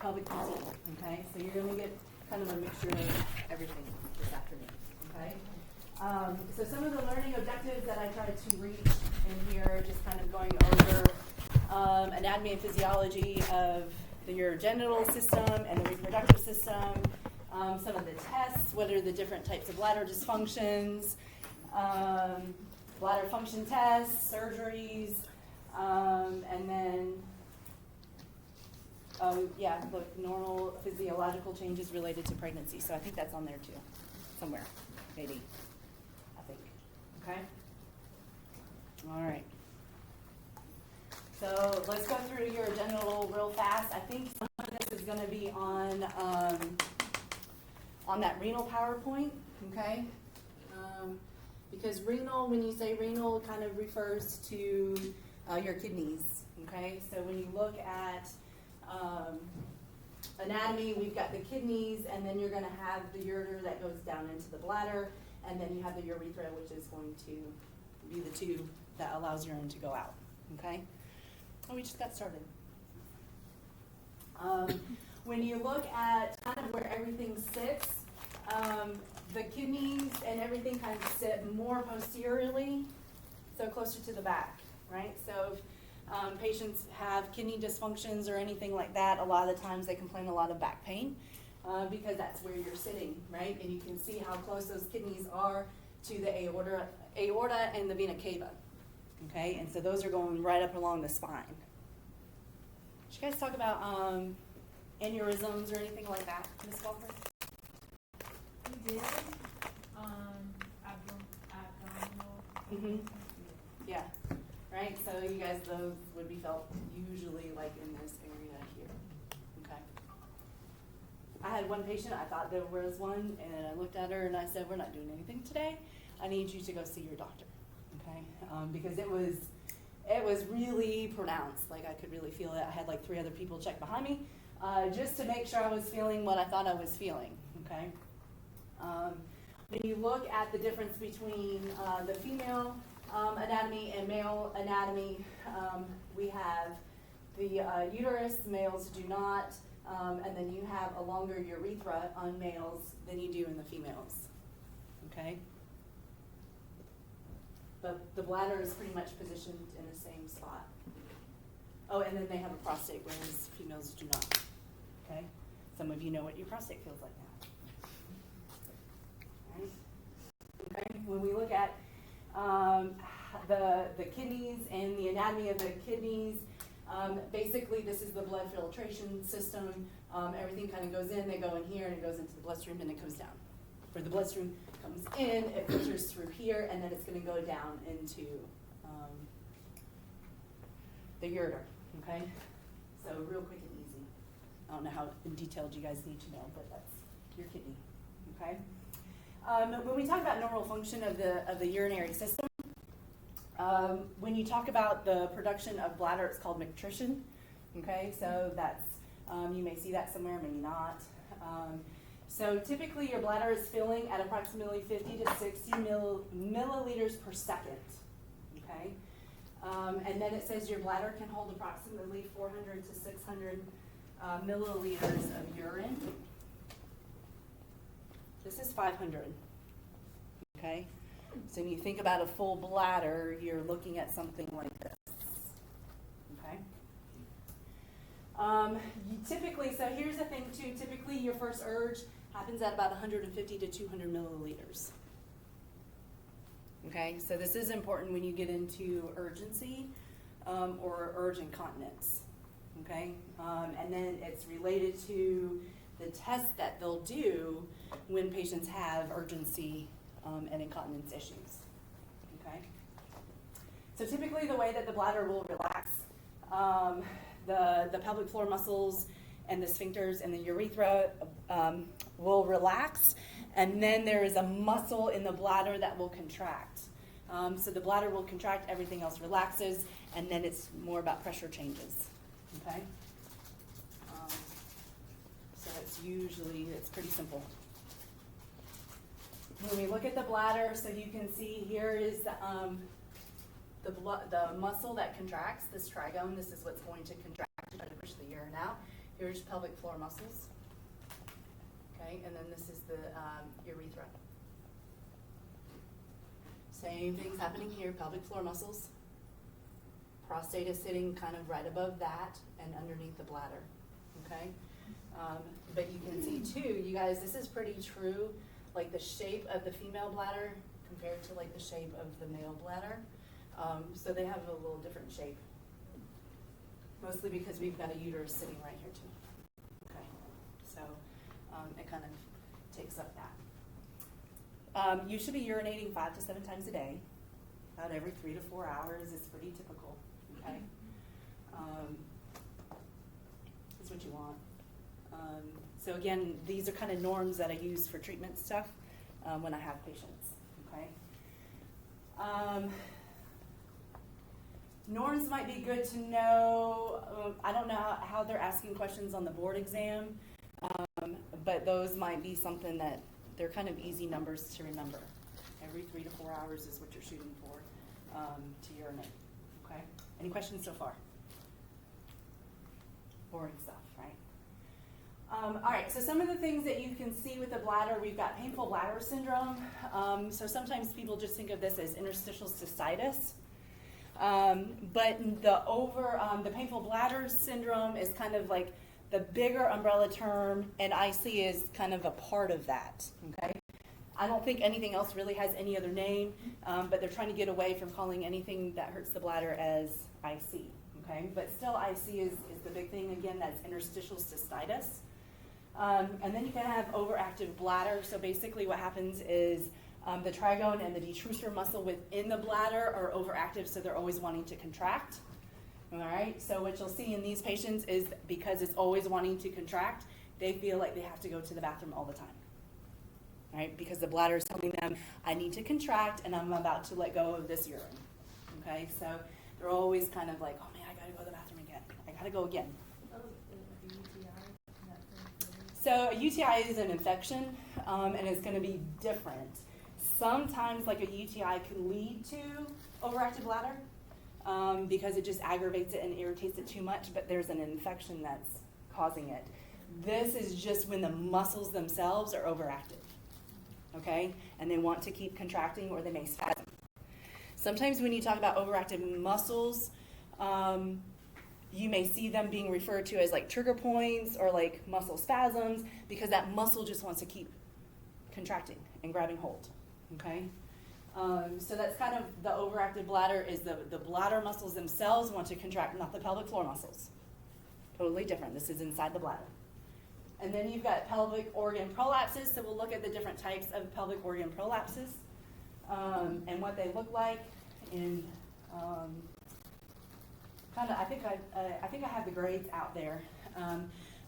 pelvic PT, okay? So you're going to get kind of a mixture of everything this afternoon, okay? So some of the learning objectives that I tried to reach in here, just kind of going over anatomy and physiology of the urogenital system and the reproductive system, some of the tests, what are the different types of bladder dysfunctions, bladder function tests, surgeries, and then look, normal physiological changes related to pregnancy. So I think that's on there too, somewhere, maybe, I think. Okay? All right. So let's go through urogenital real fast. I think some of this is going to be on that renal PowerPoint, okay? Because renal, when you say renal, kind of refers to your kidneys, okay? So when you look at anatomy, we've got the kidneys, and then you're going to have the ureter that goes down into the bladder, and then you have the urethra, which is going to be the tube that allows urine to go out, okay? Oh, we just got started. When you look at kind of where everything sits, the kidneys and everything kind of sit more posteriorly, so closer to the back, right? So if patients have kidney dysfunctions or anything like that, a lot of the times they complain a lot of back pain because that's where you're sitting, right? And you can see how close those kidneys are to the aorta and the vena cava, okay? And so those are going right up along the spine. Did you guys talk about aneurysms or anything like that, Ms. Walker? We did. Abdominal. Mm-hmm. Yeah. Right. So you guys, those would be felt usually like in this area here. Okay. I had one patient. I thought there was one, and I looked at her and I said, "We're not doing anything today. I need you to go see your doctor." Okay. Because it was really pronounced. Like I could really feel it. I had like 3 other people check behind me just to make sure I was feeling what I thought I was feeling. Okay. When you look at the difference between the female anatomy and male anatomy, we have the uterus, males do not, and then you have a longer urethra on males than you do in the females. Okay? But the bladder is pretty much positioned in the same spot. Oh, and then they have a prostate, whereas females do not. Okay? Some of you know what your prostate feels like now. Right? Okay? When we look at the kidneys and the anatomy of the kidneys, basically this is the blood filtration system. Everything kind of goes in, they go in here, and it goes into the bloodstream, and it comes down. Where the bloodstream comes in, it filters through here, and then it's going to go down into the ureter. Okay? So real quick and easy. I don't know how detailed you guys need to know, but that's your kidney. Okay? When we talk about normal function of the urinary system, when you talk about the production of bladder, it's called micturition. Okay, so that's you may see that somewhere, maybe not. So typically, your bladder is filling at approximately 50 to 60 milliliters per second. Okay, and then it says your bladder can hold approximately 400 to 600 milliliters of urine. This is 500, okay? So when you think about a full bladder, you're looking at something like this, okay? Typically, so here's the thing too, typically your first urge happens at about 150 to 200 milliliters. Okay, so this is important when you get into urgency or urge incontinence, okay? And then it's related to the tests that they'll do when patients have urgency and incontinence issues, okay? So typically the way that the bladder will relax, the pelvic floor muscles and the sphincters and the urethra will relax, and then there is a muscle in the bladder that will contract. So the bladder will contract, everything else relaxes, and then it's more about pressure changes, okay? So it's pretty simple. When we look at the bladder, so you can see here is the muscle that contracts, this trigone. This is what's going to contract to try to push the urine out. Here's pelvic floor muscles. Okay, and then this is the urethra. Same thing's happening here, pelvic floor muscles. Prostate is sitting kind of right above that and underneath the bladder, okay? But you can see too, you guys, this is pretty true, like the shape of the female bladder compared to like the shape of the male bladder. So they have a little different shape, mostly because we've got a uterus sitting right here too, okay? So it kind of takes up that. You should be urinating 5 to 7 times a day. About every 3 to 4 hours is pretty typical, okay? That's what you want. So again, these are kind of norms that I use for treatment stuff when I have patients, okay? Norms might be good to know. I don't know how they're asking questions on the board exam, but those might be something that they're kind of easy numbers to remember. Every 3 to 4 hours is what you're shooting for to urinate, okay? Any questions so far? Boring stuff, right? All right, so some of the things that you can see with the bladder, we've got painful bladder syndrome. So sometimes people just think of this as interstitial cystitis. But the painful bladder syndrome is kind of like the bigger umbrella term, and IC is kind of a part of that, okay? I don't think anything else really has any other name, but they're trying to get away from calling anything that hurts the bladder as IC, okay? But still IC is the big thing, again, that's interstitial cystitis. And then you can have overactive bladder. So basically what happens is the trigone and the detrusor muscle within the bladder are overactive, so they're always wanting to contract. All right, so what you'll see in these patients is because it's always wanting to contract, they feel like they have to go to the bathroom all the time. All right, because the bladder is telling them, I need to contract and I'm about to let go of this urine. Okay, so they're always kind of like, oh man, I gotta go to the bathroom again. I gotta go again. So a UTI is an infection, and it's going to be different. Sometimes, like a UTI can lead to overactive bladder because it just aggravates it and irritates it too much, but there's an infection that's causing it. This is just when the muscles themselves are overactive, okay? And they want to keep contracting or they may spasm. Sometimes when you talk about overactive muscles, you may see them being referred to as like trigger points or like muscle spasms because that muscle just wants to keep contracting and grabbing hold, okay? So that's kind of the overactive bladder is the bladder muscles themselves want to contract, not the pelvic floor muscles. Totally different. This is inside the bladder. And then you've got pelvic organ prolapses. So we'll look at the different types of pelvic organ prolapses and what they look like in I think I have the grades out there.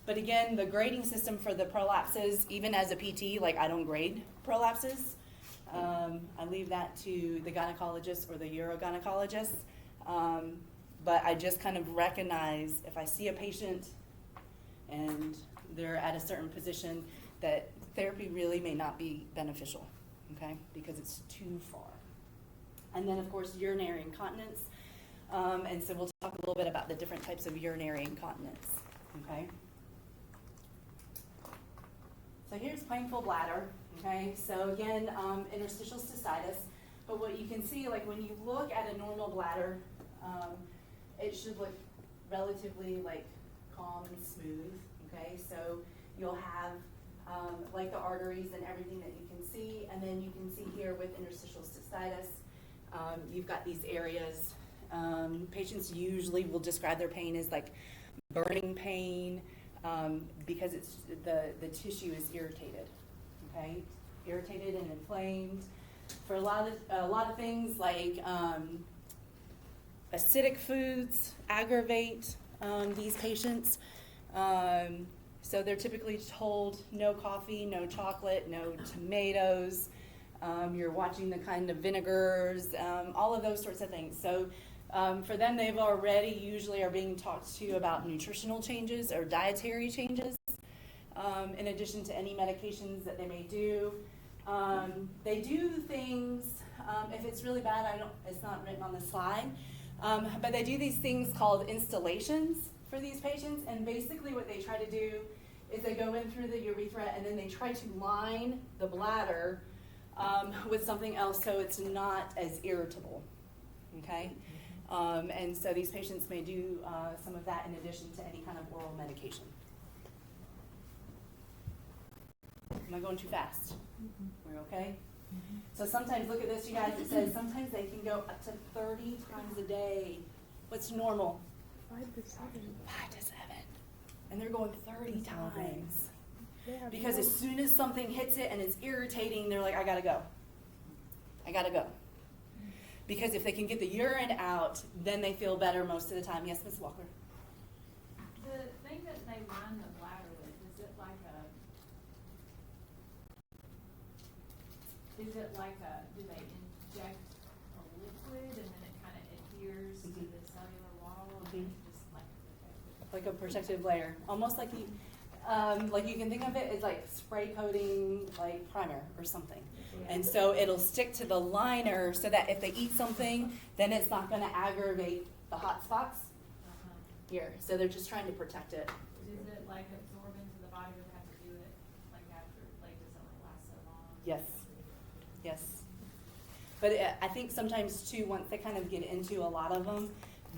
But again, the grading system for the prolapses, even as a PT, like I don't grade prolapses. I leave that to the gynecologist or the urogynecologist. But I just kind of recognize if I see a patient and they're at a certain position that therapy really may not be beneficial, okay, because it's too far. And then of course, urinary incontinence. And so we'll talk a little bit about the different types of urinary incontinence, okay? So here's painful bladder, okay? So again, interstitial cystitis. But what you can see, like when you look at a normal bladder, it should look relatively like calm and smooth, okay? So you'll have like the arteries and everything that you can see. And then you can see here with interstitial cystitis, you've got these areas. Patients usually will describe their pain as like burning pain because it's the tissue is irritated, okay? Irritated and inflamed. For a lot of things like acidic foods aggravate these patients. So they're typically told no coffee, no chocolate, no tomatoes. You're watching the kind of vinegars, all of those sorts of things. So for them, they've already usually are being talked to about nutritional changes or dietary changes in addition to any medications that they may do. They do things, if it's really bad, it's not written on the slide, but they do these things called installations. for these patients, and basically what they try to do is they go in through the urethra and then they try to line the bladder with something else so it's not as irritable, okay? And so these patients may do some of that in addition to any kind of oral medication. Am I going too fast? We're okay? So sometimes, look at this, you guys, it says sometimes they can go up to 30 times a day. What's normal? 5 to 7. 5 to 7. And they're going 30 times. Yeah, Because as soon as something hits it and it's irritating, they're like, I gotta go. I gotta go. Because if they can get the urine out, then they feel better most of the time. Yes, Ms. Walker? The thing that they line the bladder with, is it like do they inject a liquid and then it kind of adheres to the cellular wall and it's just like Like a protective layer, almost like you can think of it as like spray coating, like primer or something. And so it'll stick to the liner so that if they eat something, then it's not going to aggravate the hot spots here. So they're just trying to protect it. Does it like absorb into the body, or they have to do it like after, like does it only last so long? Yes, yes. But I think sometimes too, once they kind of get into a lot of them,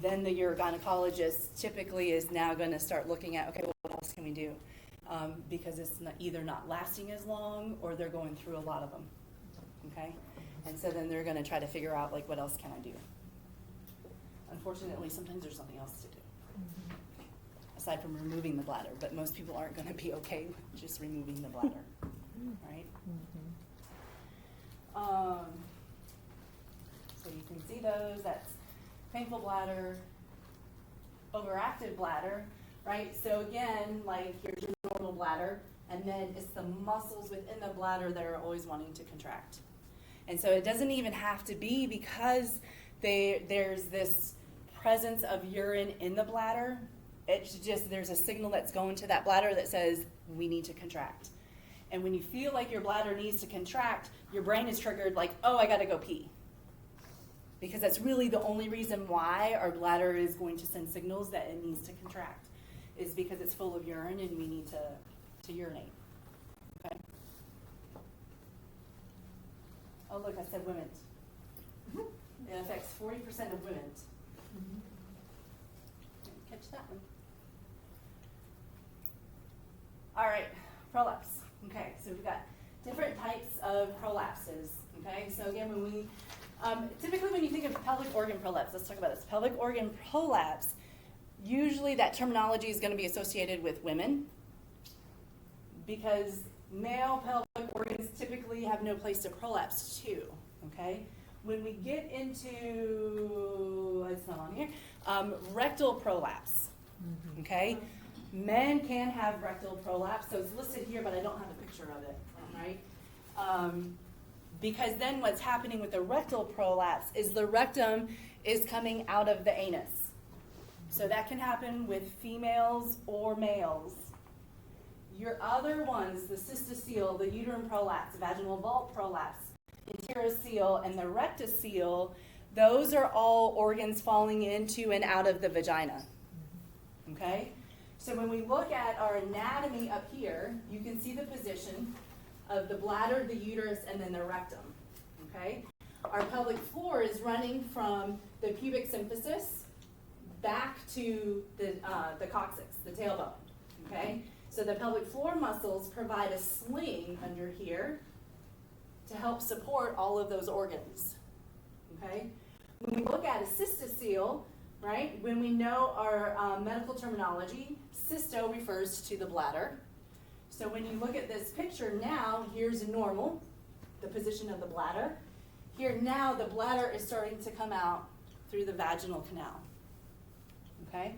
then the urogynecologist typically is now going to start looking at, okay, well, what else can we do? Because it's either not lasting as long or they're going through a lot of them, okay? And so then they're going to try to figure out, like, what else can I do? Unfortunately, sometimes there's something else to do, aside from removing the bladder, but most people aren't going to be okay with just removing the bladder, right? So you can see those, that's painful bladder, overactive bladder, right? So again, like here's your normal bladder, and then it's the muscles within the bladder that are always wanting to contract. And so it doesn't even have to be because there's this presence of urine in the bladder. It's just there's a signal that's going to that bladder that says we need to contract. And when you feel like your bladder needs to contract, your brain is triggered like, oh, I gotta go pee. Because that's really the only reason why our bladder is going to send signals that it needs to contract, is because it's full of urine and we need to urinate. Okay? Oh, look, I said women. It affects 40% of women. Catch that one. All right, prolapse. Okay, so we've got different types of prolapses. Okay, so again, when we typically when you think of pelvic organ prolapse, let's talk about this. Pelvic organ prolapse, usually that terminology is going to be associated with women because male pelvic organs typically have no place to prolapse to. Okay, when we get into, it's not on here, rectal prolapse. Okay. Men can have rectal prolapse, so it's listed here, but I don't have a picture of it, right? Because then what's happening with the rectal prolapse is the rectum is coming out of the anus. So that can happen with females or males. Your other ones, the cystocele, the uterine prolapse, vaginal vault prolapse, enterocele, and the rectocele, those are all organs falling into and out of the vagina. Okay? So when we look at our anatomy up here, you can see the position of the bladder, the uterus, and then the rectum. Okay? Our pelvic floor is running from the pubic symphysis back to the coccyx, the tailbone. Okay? So the pelvic floor muscles provide a sling under here to help support all of those organs. Okay? When we look at a cystocele, right, when we know our medical terminology, cysto refers to the bladder. So when you look at this picture now, here's normal, the position of the bladder. Here now, the bladder is starting to come out through the vaginal canal. Okay?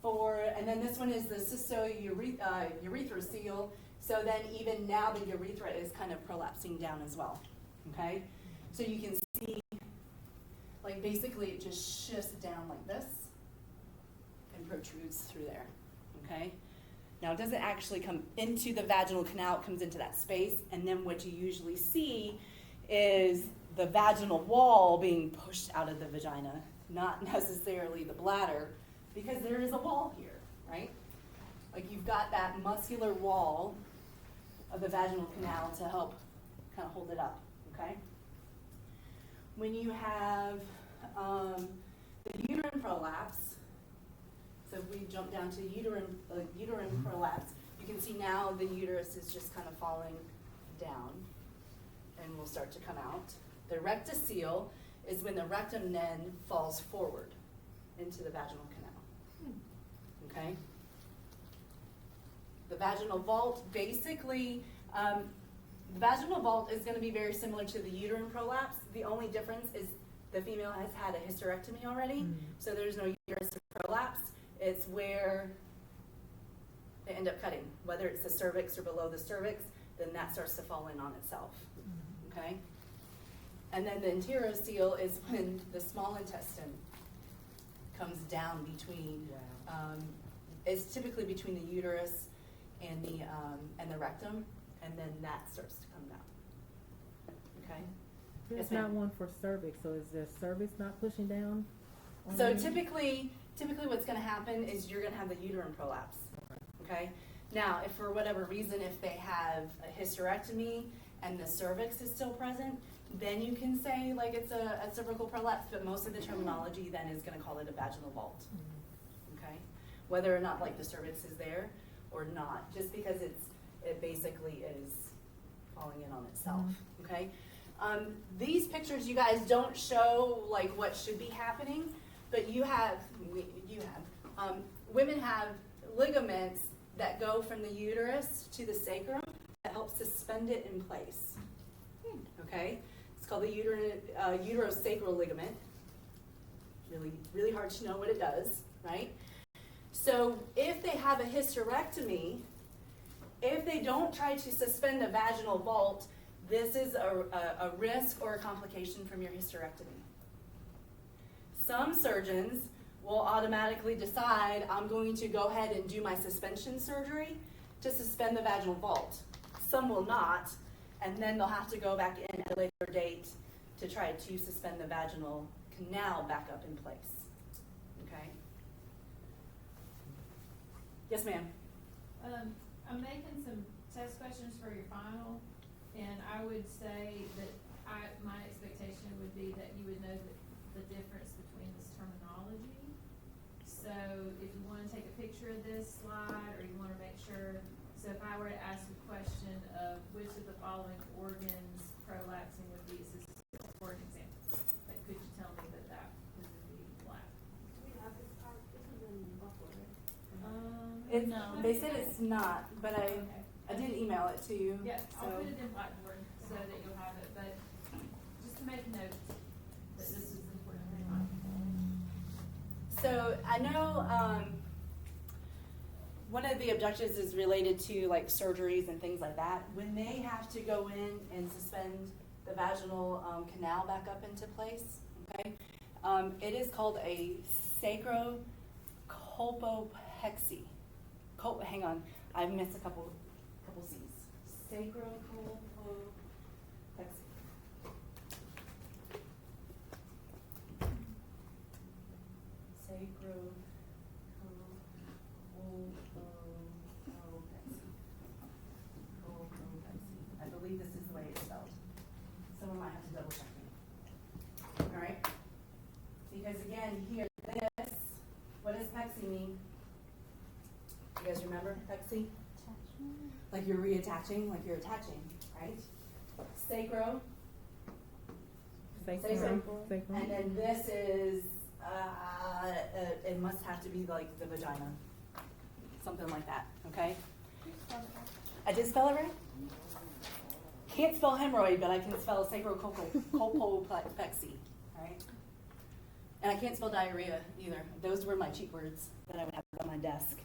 And then this one is the cystourethrocoele. So then even now the urethra is kind of prolapsing down as well. Okay? So you can see, like basically it just shifts down like this and protrudes through there. Okay? Now it doesn't actually come into the vaginal canal, it comes into that space, and then what you usually see is the vaginal wall being pushed out of the vagina not necessarily the bladder, because there is a wall here, right? Like you've got that muscular wall of the vaginal canal to help kind of hold it up, okay? When you have the uterine prolapse, so if we jump down to uterine prolapse, you can see now the uterus is just kind of falling down and will start to come out. The rectocele is when the rectum then falls forward into the vaginal canal, okay? The vaginal vault, basically, the vaginal vault is going to be very similar to the uterine prolapse. The only difference is the female has had a hysterectomy already, so there's no uterus prolapse. It's where they end up cutting, whether it's the cervix or below the cervix, then that starts to fall in on itself, okay? And then the enterocele is when the small intestine comes down between, it's typically between the uterus and the rectum, and then that starts to come down. Okay. There's Yes, ma'am. not one for cervix, so is the cervix not pushing down? on So you? typically what's going to happen is you're going to have the uterine prolapse. Okay. Now, if for whatever reason, if they have a hysterectomy and the cervix is still present, then you can say like it's a cervical prolapse, but most of the terminology then is going to call it a vaginal vault. Okay. Whether or not like the cervix is there or not, just because it basically is falling in on itself. Okay. These pictures, you guys don't show like what should be happening, but women have ligaments that go from the uterus to the sacrum that help suspend it in place. Okay, it's called the uterosacral ligament. Really, really hard to know what it does, right? So if they have a hysterectomy, if they don't try to suspend the vaginal vault, this is a risk or a complication from your hysterectomy. Some surgeons will automatically decide, I'm going to go ahead and do my suspension surgery to suspend the vaginal vault. Some will not, and then they'll have to go back in at a later date to try to suspend the vaginal canal back up in place. Okay? Yes, ma'am. I'm making some test questions for your final, and I would say that my expectation would be that you would know the difference between this terminology. So if you want to take a picture of this slide, or you want to make sure, so if I were to ask a question of which of the following organs prolapsing would be, for an example, like could you tell me that would be black? We have this part, this is in Buffalo, right? No. They said it's not, but I did email it to you. Yeah, so. I'll put it in Blackboard so that you'll have it, but just to make note that this is important. So I know one of the objectives is related to like surgeries and things like that. When they have to go in and suspend the vaginal canal back up into place, okay, it is called a sacrocolpopexy. Hang on, I missed a couple C's. Sacrocolpopexy. I believe this is the way it's spelled. Someone might have to double check me. All right? Because again, here, this, what does pexy mean? You guys remember pexy? Like you're reattaching, like you're attaching, right? Sacro. Sacrum. And then this is, it must have to be like the vagina. Something like that, okay? I did spell it right? Can't spell hemorrhoid, but I can spell sacrocolpopexy, right? And I can't spell diarrhea either. Those were my cheat words that I would have on my desk.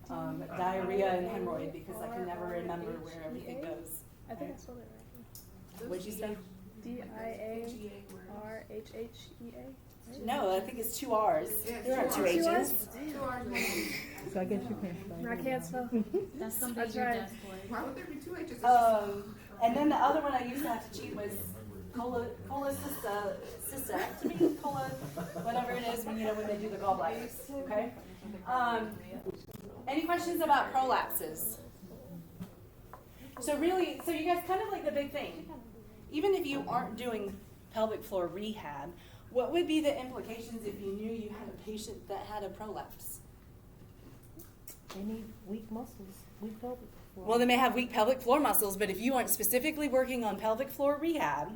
Diarrhea and hemorrhoid, because I can never remember where everything goes. I think I right? spelled it right. What'd you say? DIARHHEA. No, I think it's 2 R's. There aren't 2 R's. H's. So I guess you can't spell it. I can't spell. That's gonna be That's your right. desk work. Why would there be 2 H's? And then the other one I used to have to cheat was cystectomy, whatever it is when when they do the gallbladders. Okay. Any questions about prolapses? So really, so you guys kind of like the big thing. Even if you aren't doing pelvic floor rehab, what would be the implications if you knew you had a patient that had a prolapse? They need weak muscles, weak pelvic floor. Well, they may have weak pelvic floor muscles, but if you aren't specifically working on pelvic floor rehab,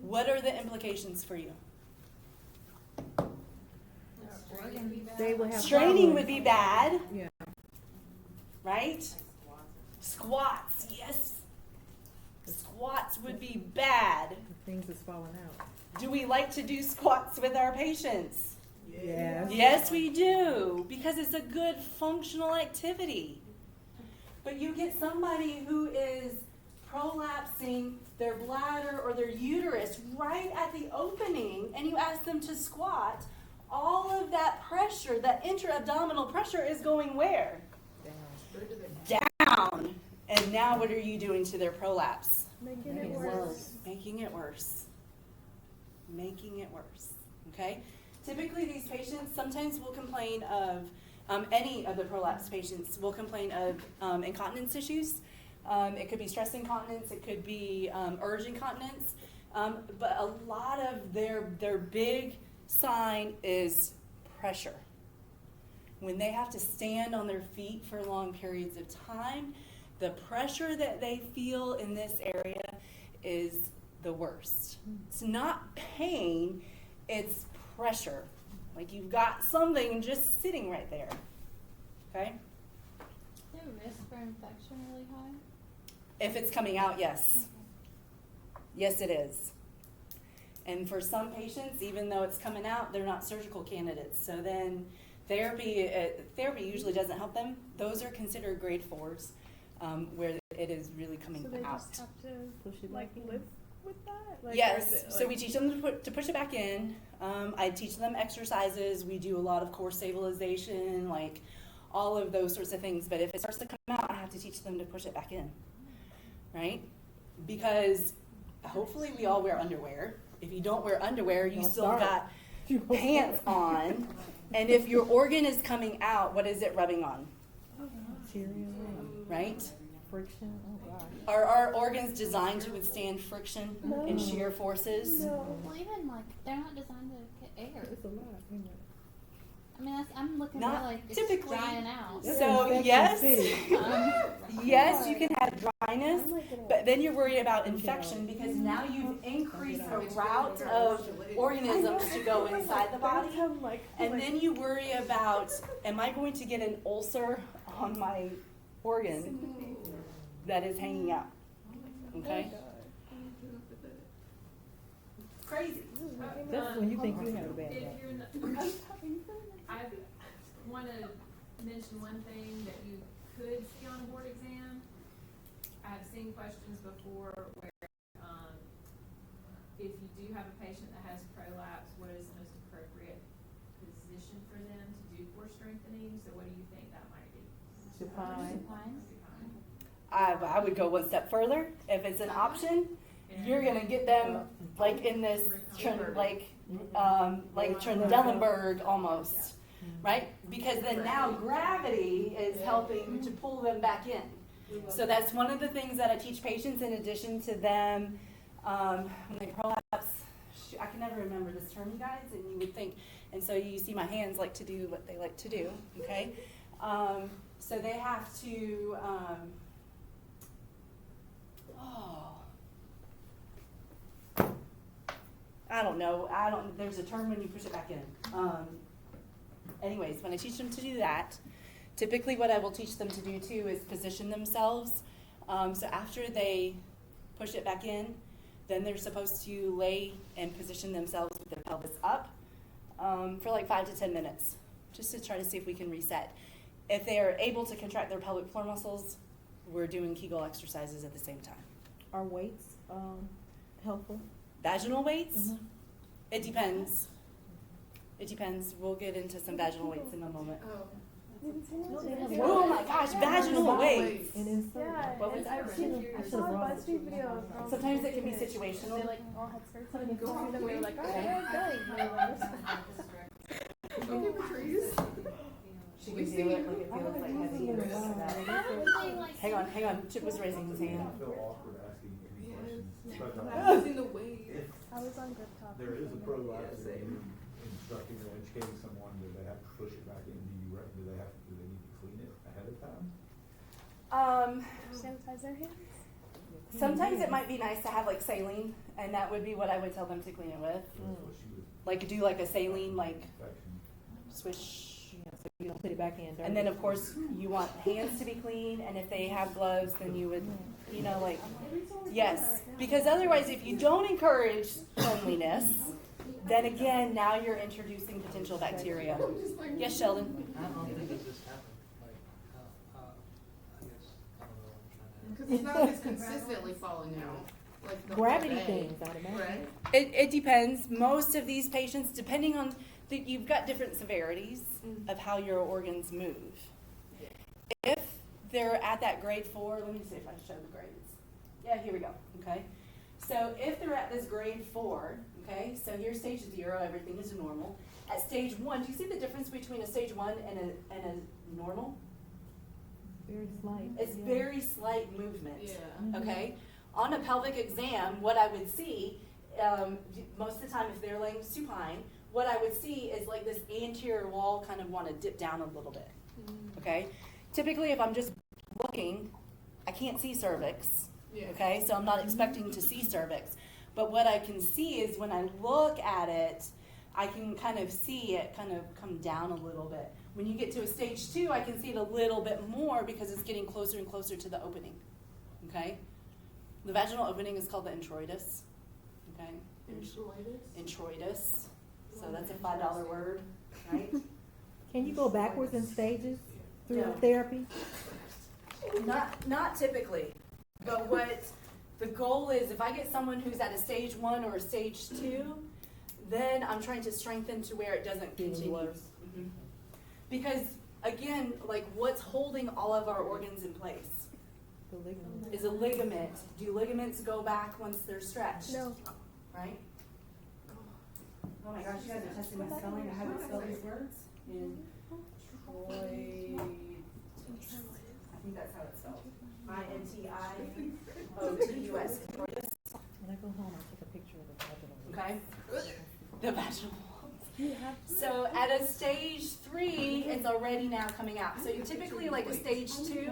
what are the implications for you? They will have Straining problems. would be bad, Yeah. right? Squats, yes. Squats would be bad. Things is falling out. Do we like to do squats with our patients? Yes. Yes, we do, because it's a good functional activity. But you get somebody who is prolapsing their bladder or their uterus right at the opening, and you ask them to squat, all of that pressure, that intra-abdominal pressure is going where? Down. And now what are you doing to their prolapse? Making it worse. Making it worse. Making it worse. Okay? Typically these patients sometimes will complain of, any of the prolapse patients will complain of incontinence issues. It could be stress incontinence, it could be urge incontinence, but a lot of their big sign is pressure. When they have to stand on their feet for long periods of time, the pressure that they feel in this area is the worst. It's not pain, it's pressure. Like you've got something just sitting right there. Okay? Is the risk for infection really high? If it's coming out, yes. Yes, it is. And for some patients, even though it's coming out, they're not surgical candidates. So then therapy usually doesn't help them. Those are considered grade 4s, where it is really coming So they out. just have to Push it like back in. live with that? Like, or Yes, is it, so we teach them to push it back in. I teach them exercises. We do a lot of core stabilization, like all of those sorts of things. But if it starts to come out, I have to teach them to push it back in, right? Because hopefully we all wear underwear. If you don't wear underwear, you Don't still start. got pants on. And if your organ is coming out, what is it rubbing on, Material, right? friction, oh gosh. Are our organs designed to withstand friction and shear forces? No. Well, even like they're not designed to get air. It's a lot, isn't it? I mean, I'm looking Not for like it's typically. drying out. That's So infection yes, city. yes, you can have dryness, I'm like gonna- but then you're worried about infection because now you've increased the route of organisms to go inside the body. I'm like, And then you worry about, am I going to get an ulcer on my organ that is hanging out? Okay? It's crazy. That's when you think you have a bad If day. you're not, I want to mention one thing that you could see on a board exam. I've seen questions before where, if you do have a patient that has prolapse, what is the most appropriate position for them to do core strengthening? So what do you think that might be? Supine. Supine? I would go one step further. If it's an option, you're gonna get them like in this like Trendelenburg almost, right? Because then now gravity is helping to pull them back in. So that's one of the things that I teach patients in addition to them when they prolapse. I can never remember this term, you guys, and you would think, and so you see my hands like to do what they like to do, okay? So they have to, I don't know. There's a term when you push it back in. Anyways, when I teach them to do that, typically what I will teach them to do too is position themselves. So after they push it back in, then they're supposed to lay and position themselves with their pelvis up for like 5 to 10 minutes, just to try to see if we can reset. If they are able to contract their pelvic floor muscles, we're doing Kegel exercises at the same time. Are weights helpful? Vaginal weights? Mhm. It depends. It depends. We'll get into some vaginal weights in a moment. Oh. No, they have Oh my gosh, vaginal waves. And insert. Yeah, What was and that? I've seen, I saw a BuzzFeed video from. Sometimes it can be They situational. like all had skirts on and go through them. They were like, all right, I'm going. And they were like, She can feel it, like it feels like heavy or something. Hang on, Chip was raising his hand. I feel awkward asking any questions. I'm Especially if I was on Good Talk. there is a proactive in instructing or educating someone, do they have to push it back in? Do they need to clean it ahead of time? Sanitize their hands. Sometimes it might be nice to have like saline, and that would be what I would tell them to clean it with. That's what she was Like do like a saline, like infection. swish. Yeah, so you don't put it back in dirty. And then of course you want hands to be clean, and if they have gloves, then you would, you know, like, yes. Because otherwise, if you don't encourage cleanliness, then again, now you're introducing potential bacteria. Yes, Sheldon? I don't think it just happened, like, I guess, I don't know what I'm trying to. Because it's not just consistently falling out, like the whole Gravity day. things automatically. Right. It depends. Most of these patients, depending on, you've got different severities of how your organs move. If they're at that grade 4, let me see if I show the grades. Yeah, here we go, okay? So if they're at this grade 4, okay, so here's stage 0, everything is normal. At stage 1, do you see the difference between a stage 1 and a normal? Very slight. It's yeah. very slight movement. Yeah. Okay? On a pelvic exam, what I would see, most of the time if they're laying supine, what I would see is like this anterior wall kind of want to dip down a little bit. Okay? Typically, if I'm just looking, I can't see cervix. Yeah. Okay? So I'm not expecting to see cervix. But what I can see is when I look at it, I can kind of see it kind of come down a little bit. When you get to a stage 2, I can see it a little bit more because it's getting closer and closer to the opening. Okay? The vaginal opening is called the introitus. Okay? Introitus. So that's a $5 word, right? Can you go backwards in stages through No. therapy? Not typically. But what the goal is, if I get someone who's at a stage 1 or a stage 2, then I'm trying to strengthen to where it doesn't Getting continue. worse. Mhm. Because again, like what's holding all of our organs in place The ligament. is a ligament. Do ligaments go back once they're stretched? No. Right? Oh my gosh, you guys are testing my spelling. I haven't spelled these words in Troy. I think that's how it's spelled. INTIOTUS. When I go home, I take a picture of the vaginal. Okay? The vaginal wall. You have So at a stage 3, it's already now coming out. So you typically like a stage 2,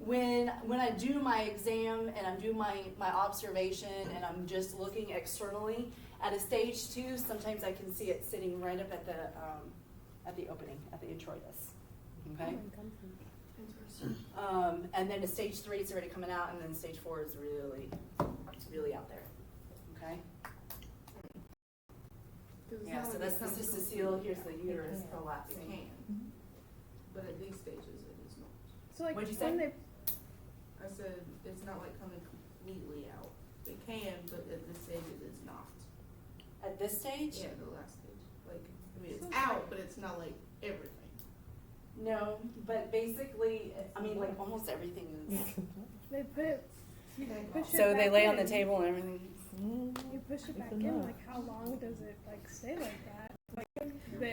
when I do my exam and I'm doing my observation and I'm just looking externally, at a stage 2, sometimes I can see it sitting right up at the opening, at the introitus. Okay? And then a stage 3 it's already coming out, and then stage 4 is really out there. Okay? Yeah, so that's the cystocele, here's the uterus It prolapsing. can, but at these stages it is not. So like What'd you when say? they I said it's not like coming completely out. It can, but at this stage it is not. At this stage? Yeah, the last stage. Like, I mean, it's out, but it's not like everything. No, but basically, I mean, like almost everything is. they put it, you push it So they back lay on the in. table and everything. You push it back It's in. enough. Like how long does it like stay like that? Like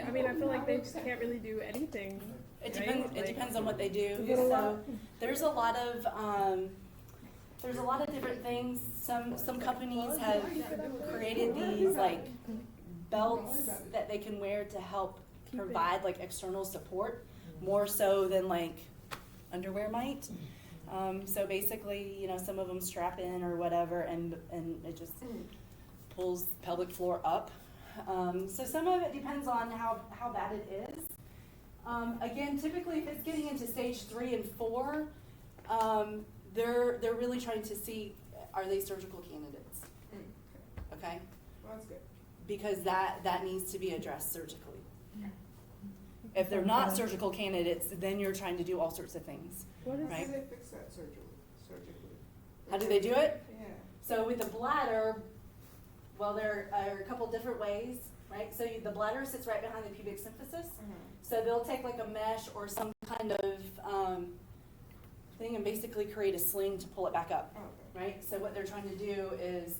I mean, I feel like they just can't really do anything. It right? depends. It Like, depends on what they do. Is it a lot? So there's a lot of different things. Some companies have created these like belts that they can wear to help Keep it. provide like external support, more so than like underwear might. So basically, you know, some of them strap in or whatever, and it just pulls pelvic floor up. So some of it depends on how bad it is. Again, typically if it's getting into stage 3 and 4, they're really trying to see, are they surgical candidates? Okay? Well, that's good. Because that needs to be addressed surgically. If they're not surgical candidates, then you're trying to do all sorts of things. What is Right. How do they fix that surgically? How do they do it? Yeah. So with the bladder, well, there are a couple different ways. right? So the bladder sits right behind the pubic symphysis. So they'll take like a mesh or some kind of thing and basically create a sling to pull it back up, right? So what they're trying to do is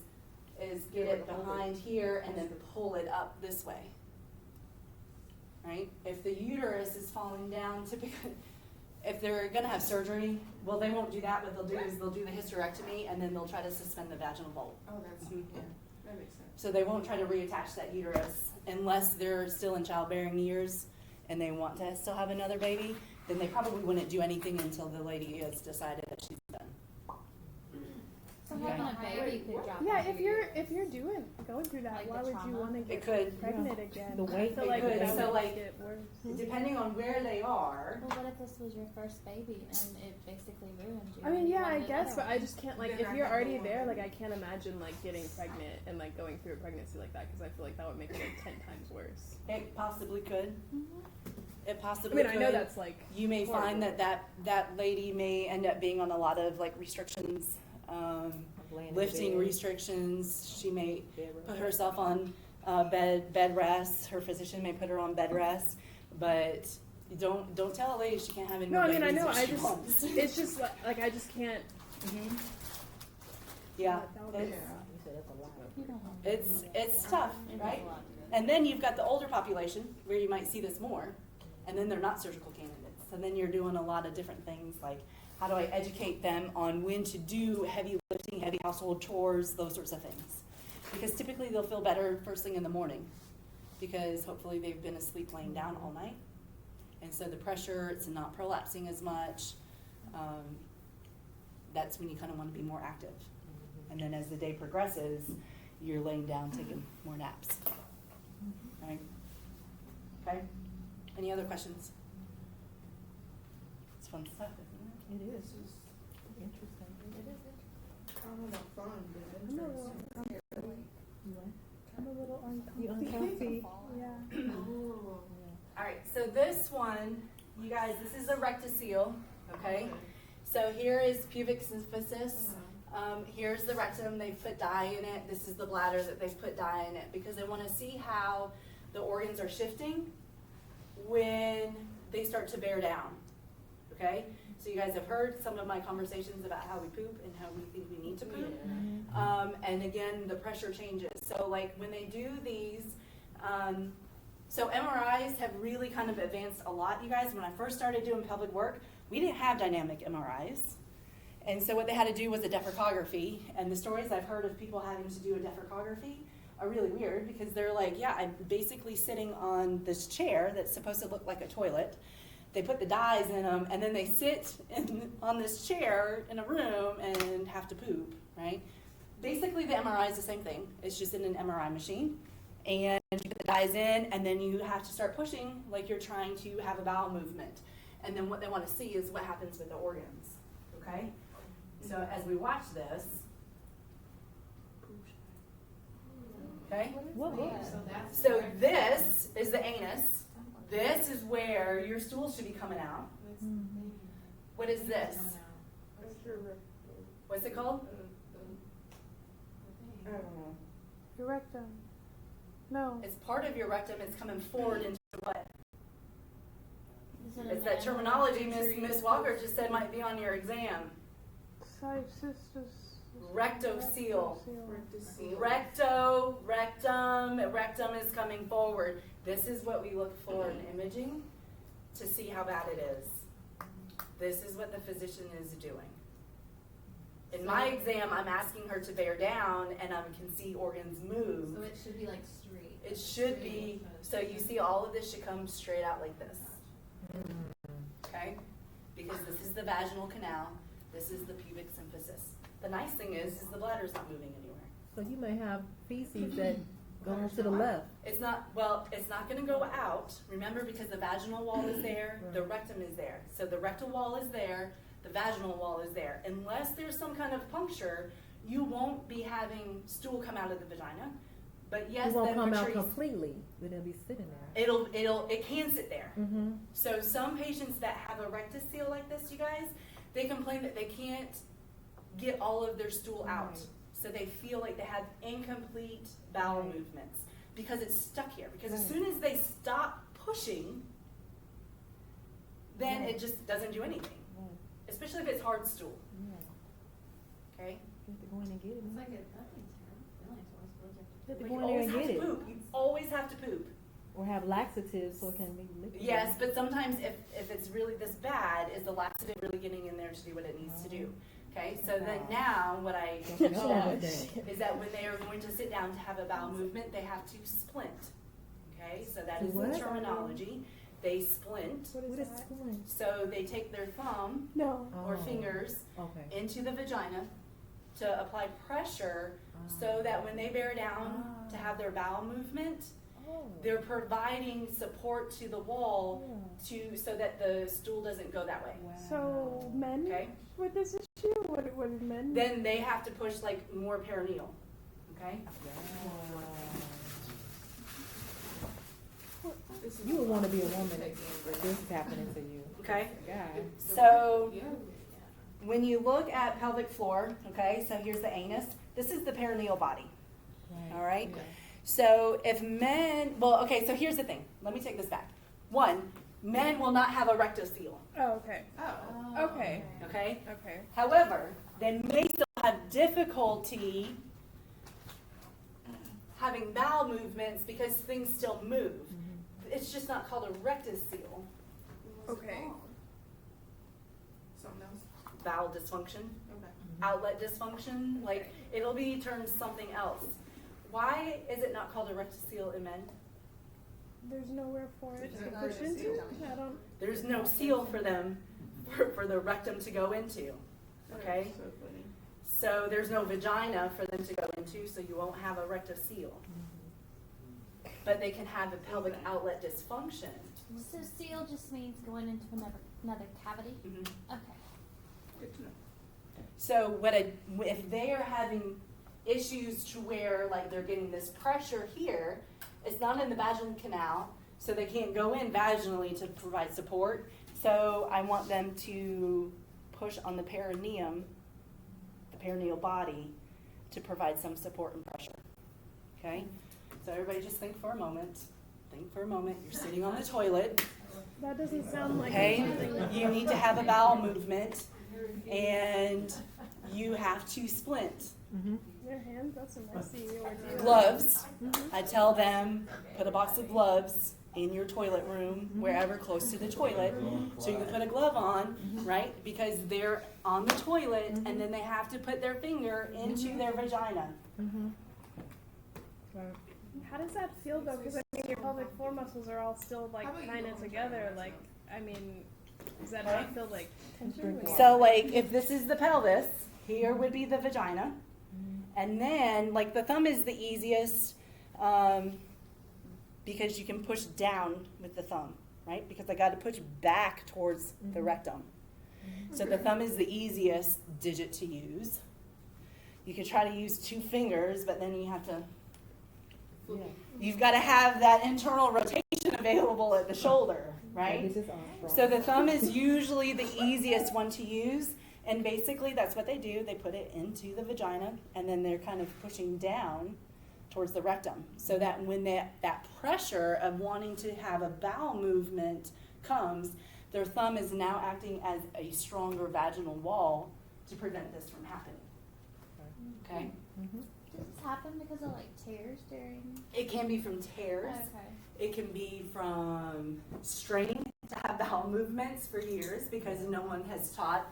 get it behind here and then pull it up this way, right? If the uterus is falling down, typically, if they're gonna have surgery, well, they won't do that. What they'll do is they'll do the hysterectomy and then they'll try to suspend the vaginal bolt. Oh, that's, Mhm. yeah, that makes sense. So they won't try to reattach that uterus unless they're still in childbearing years and they want to still have another baby, then they probably wouldn't do anything until the lady has decided that she's done. So Okay. having a baby could drop. Yeah, into if you're going through that, Like why the would you trauma? want to It get could. pregnant again? The weight I feel it like could. that So, would like, make it worse. Depending on where they are, Well, what if this was your first baby and it basically ruined you? I mean, and you yeah, I wanted guess, another but I one? just can't, like, Then if I you're have already no there, one. like, I can't imagine, like, getting pregnant and, like, going through a pregnancy like that, because I feel like that would make it, like, 10 times worse. it possibly could. It I possibly mean, could. I know that's, like, You may find horrible. that lady may end up being on a lot of like restrictions, lifting restrictions. She may put herself on bed rest. Her physician may put her on bed rest, but you don't tell a lady she can't have any No, more I mean, I babies know, if I she just, wants. it's just, like, I just can't. Mhm. Yeah, That would be- it's, You don't want it's tough, It does right? a lot to it. And then you've got the older population where you might see this more, and then they're not surgical candidates. And then you're doing a lot of different things like how do I educate them on when to do heavy lifting, heavy household chores, those sorts of things. Because typically they'll feel better first thing in the morning because hopefully they've been asleep laying down all night. And so the pressure, it's not prolapsing as much. That's when you kind of want to be more active. And then as the day progresses, you're laying down taking more naps. Right? Okay? Any other questions? It's fun stuff, isn't it? It is. This is, Interesting. It is interesting. I don't know, fun, but I'm a little, I'm a little You uncomfy. uncomfy? Yeah. Oh. All right, so this one, you guys, this is a rectocele, okay? So here is pubic symphysis. Here's the rectum, they've put dye in it. This is the bladder that they've put dye in it because they want to see how the organs are shifting when they start to bear down, okay? So you guys have heard some of my conversations about how we poop and how we think we need to poop. And again, the pressure changes. So like when they do these, so MRIs have really kind of advanced a lot, you guys. When I first started doing pelvic work, we didn't have dynamic MRIs. And so what they had to do was a dephrecography. And the stories I've heard of people having to do a dephrecography are really weird because they're like, yeah, I'm basically sitting on this chair that's supposed to look like a toilet. They put the dyes in them, and then they sit on this chair in a room and have to poop, right? Basically, the MRI is the same thing. It's just in an MRI machine. And you put the dyes in, and then you have to start pushing like you're trying to have a bowel movement. And then what they want to see is what happens with the organs, okay? So as we watch this, okay? What Yeah. So that's. So this is the anus. This is where your stool should be coming out. What is this? That's your rectum. What's it called? I don't know. Your rectum. No. It's part of your rectum. It's coming forward into what? Is it a It's that man? terminology Miss Walker just said might be on your exam. Rectocele. Rectocele. Rectum is coming forward. This is what we look for in imaging to see how bad it is. This is what the physician is doing. In my exam, I'm asking her to bear down and I can see organs move. So it should be like straight. It should be, so you see all of this should come straight out like this. Okay? Because this is the vaginal canal, this is the pubic symphysis. The nice thing is the bladder's not moving anywhere. So you may have feces that go to the left. It's not gonna go out, remember, because the vaginal wall is there, the rectum is there. So the rectal wall is there, the vaginal wall is there. Unless there's some kind of puncture, you won't be having stool come out of the vagina. But yes, It won't then come out Patrice, completely, but it'll be sitting there. it can sit there. Mm-hmm. So some patients that have a rectocele like this, you guys, they complain that they can't get all of their stool out. Right. So they feel like they have incomplete bowel movements. because it's stuck here. Because as Right. soon as they stop pushing, then Right. it just doesn't do anything, Right. especially if it's hard stool, Yeah. okay? You have to go in and get it. It's man. like a nothing term, feeling towards what you You have to But go you in there always and have get to it. poop. You always have to poop. Or have laxatives so it can be liquid. Yes, but sometimes if it's really this bad, is the laxative really getting in there to do what it needs to do? Okay, so then now what I Don't know said that. is that when they are going to sit down to have a bowel movement, they have to splint. Okay, so that To is the what? terminology. They splint. What is splint? So they take their thumb No. or Oh. fingers Okay. into the vagina to apply pressure so that when they bear down to have their bowel movement, Oh. they're providing support to the wall so that the stool doesn't go that way. Wow. So men Okay? with this issue, what did men? Then they have to push like more perineal. Okay? Wow. This is You would want to be a woman if this is happening to you. Okay? God. So Yeah. when you look at pelvic floor, okay, so here's the anus. This is the perineal body. Right. All right? Yeah. So if men, well, okay, so here's the thing. Let me take this back. One, men will not have a rectocele. Oh, okay. Oh. Okay. Okay? Okay. However, they may still have difficulty having bowel movements because things still move. It's just not called a rectocele. What's it Okay. called? Something else? Bowel dysfunction, Okay. outlet dysfunction, like it'll be termed something else. Why is it not called a rectocele in men? There's nowhere for it to There's push no into. seal. I don't. There's no seal for them for the rectum to go into. Okay? So funny. So there's no vagina for them to go into, so you won't have a rectocele. But they can have a pelvic outlet dysfunction. So seal just means going into another cavity? Mhm. Okay. Good to know. So if they are having issues to where like they're getting this pressure here, it's not in the vaginal canal, so they can't go in vaginally to provide support. So I want them to push on the perineum, the perineal body, to provide some support and pressure. Okay? So everybody just think for a moment. Think for a moment. You're sitting on the toilet. That doesn't sound like Okay, something. you need to have a bowel movement, and you have to splint. Mm-hmm. Their hands. That's a messy ordeal. Gloves, I tell them, put a box of gloves in your toilet room, wherever close to the toilet, so you can put a glove on, right? Because they're on the toilet, and then they have to put their finger into their vagina. Mm-hmm. Right. How does that feel though? Because I mean, your pelvic floor muscles are all still like How about you kind go of on together. camera, Like, so- I mean, does that not feel like tension? when So like, if this is the pelvis, here would be the vagina. And then, like, the thumb is the easiest, because you can push down with the thumb, right? Because I gotta push back towards the rectum. So the thumb is the easiest digit to use. You could try to use 2 fingers, but then you have to, Yeah. you've gotta have that internal rotation available at the shoulder, right? This is Armstrong. So the thumb is usually the easiest one to use, and basically that's what they do. They put it into the vagina, and then they're kind of pushing down towards the rectum, so that when that pressure of wanting to have a bowel movement comes, their thumb is now acting as a stronger vaginal wall to prevent this from happening. Okay? Mm-hmm. Does this happen because of like tears during? It can be from tears. Okay. It can be from straining to have bowel movements for years because no one has taught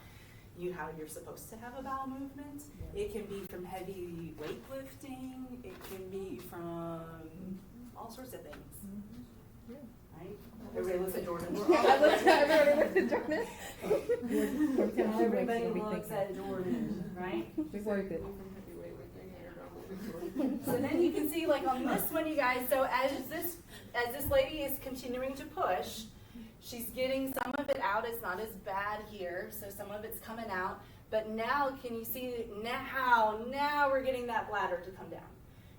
you how you're supposed to have a bowel movement. It can be from heavy weightlifting. It can be from all sorts of things. Yeah. Right? Everybody looks at Jordan. Every time she wakes, Everybody you'll be looks thinking, at Jordan, right? it's worth it. So then you can see, like on this one, you guys. So as this lady is continuing to push, she's getting some of it out. It's not as bad here, so some of it's coming out. But now, can you see now we're getting that bladder to come down.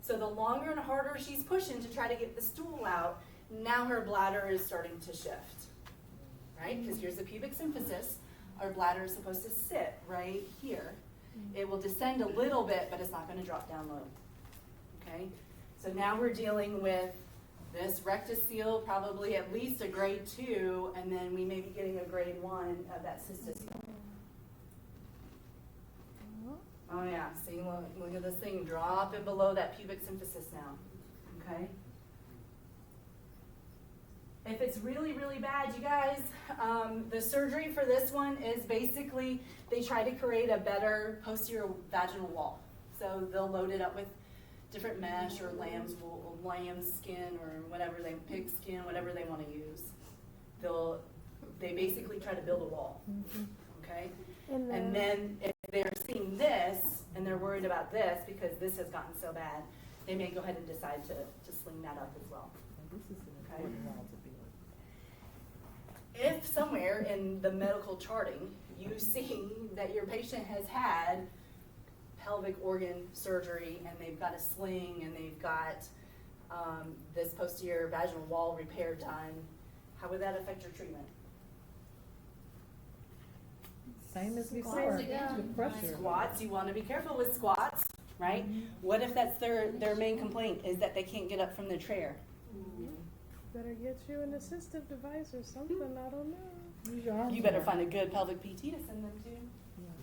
So the longer and harder she's pushing to try to get the stool out, now her bladder is starting to shift, right? Because here's the pubic symphysis. Our bladder is supposed to sit right here. It will descend a little bit, but it's not going to drop down low. Okay? So now we're dealing with this rectus seal, probably at least a grade 2, and then we may be getting a grade 1 of that cystocele. Oh yeah, see, look at this thing, drop it below that pubic symphysis now, okay? If it's really, really bad, you guys, the surgery for this one is basically, they try to create a better posterior vaginal wall. So they'll load it up with different mesh or lamb's skin or whatever pig skin, whatever they want to use. They basically try to build a wall, okay? And then if they're seeing this and they're worried about this because this has gotten so bad, they may go ahead and decide to sling that up as well. This is an Okay. important wall to build. If somewhere in the medical charting you see that your patient has had pelvic organ surgery and they've got a sling and they've got this posterior vaginal wall repair done, how would that affect your treatment? Same as before, Squats again. the pressure. Squats, you want to be careful with squats, right? What if that's their main complaint is that they can't get up from the chair? Better get you an assistive device or something. I don't know. Use your arms You better more. find a good pelvic PT to send them to.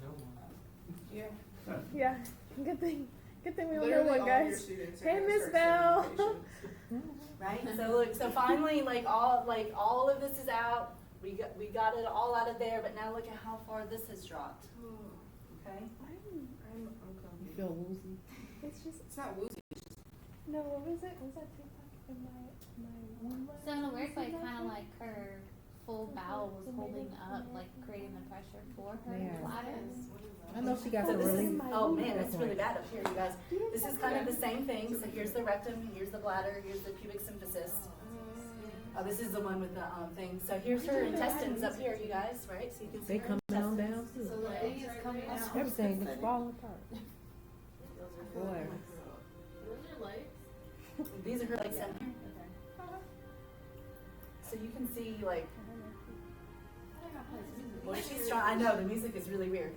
No one. Yeah. Yeah. Good thing we don't know Literally one, all your guys. students are Hey, gonna Miss start Bell. sending patients. Right? So look, so finally, all of this is out. We got it all out of there, but now look at how far this has dropped. Okay? I'm You confused. feel woozy. It's just It's not woozy. no. What was it? Was that TikTok in my one? So in a weird way, kind of like her full bowel was holding up, like creating the pressure for her Yeah. bladder. I know she got So some this really. is, oh man, it's really bad up here, you guys. This is kind of the same thing. So here's the rectum, here's the bladder, here's the pubic symphysis. Oh, this is the one with the thing. So here's her intestines up here, you guys, right? So you can see They her coming on intestines. down too. So the A is coming out. Everything is falling apart. Boy. Those are legs? These are her legs down here. So you can see like, well, she's trying. I know the music is really weird,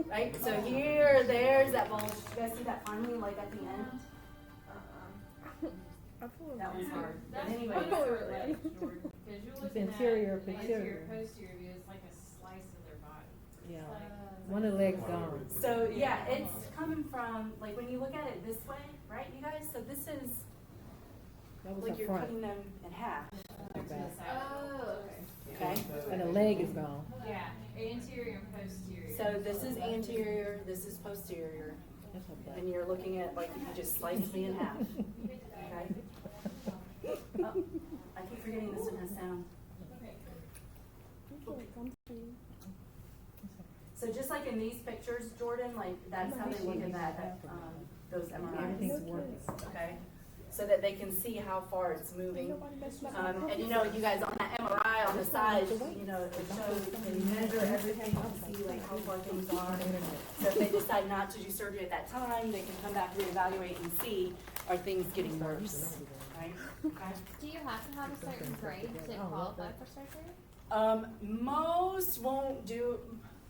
right? So here, there's that bulge. You guys see that finally, like at the end? I feel That one's hard. But That's anyway, one of her legs, Jordan, because you're looking interior, at the posterior. anterior, posterior view, it's like a slice of their body. Yeah. It's like- One of the legs gone. so yeah, it's coming from like when you look at it this way, right, you guys? So this is That was like the you're front. cutting them in half. to the side. Oh, okay. Okay. And the leg is gone. Yeah, anterior and posterior. So this is anterior, this is posterior, That's her butt. and you're looking at like if you just sliced me in half. Okay. Oh, I keep forgetting this one has sound. I feel comfy. So just like in these pictures, Jordan, like that's how they look at that those MRIs, Everything's working. okay? So that they can see how far it's moving. Nobody messed up. And you know, you guys on that MRI on the side, you know, it shows, they measure everything to see like how far things are. So if they decide not to do surgery at that time, they can come back, reevaluate and see, are things getting worse, right? Okay. Do you have to have a certain grade to qualify for surgery?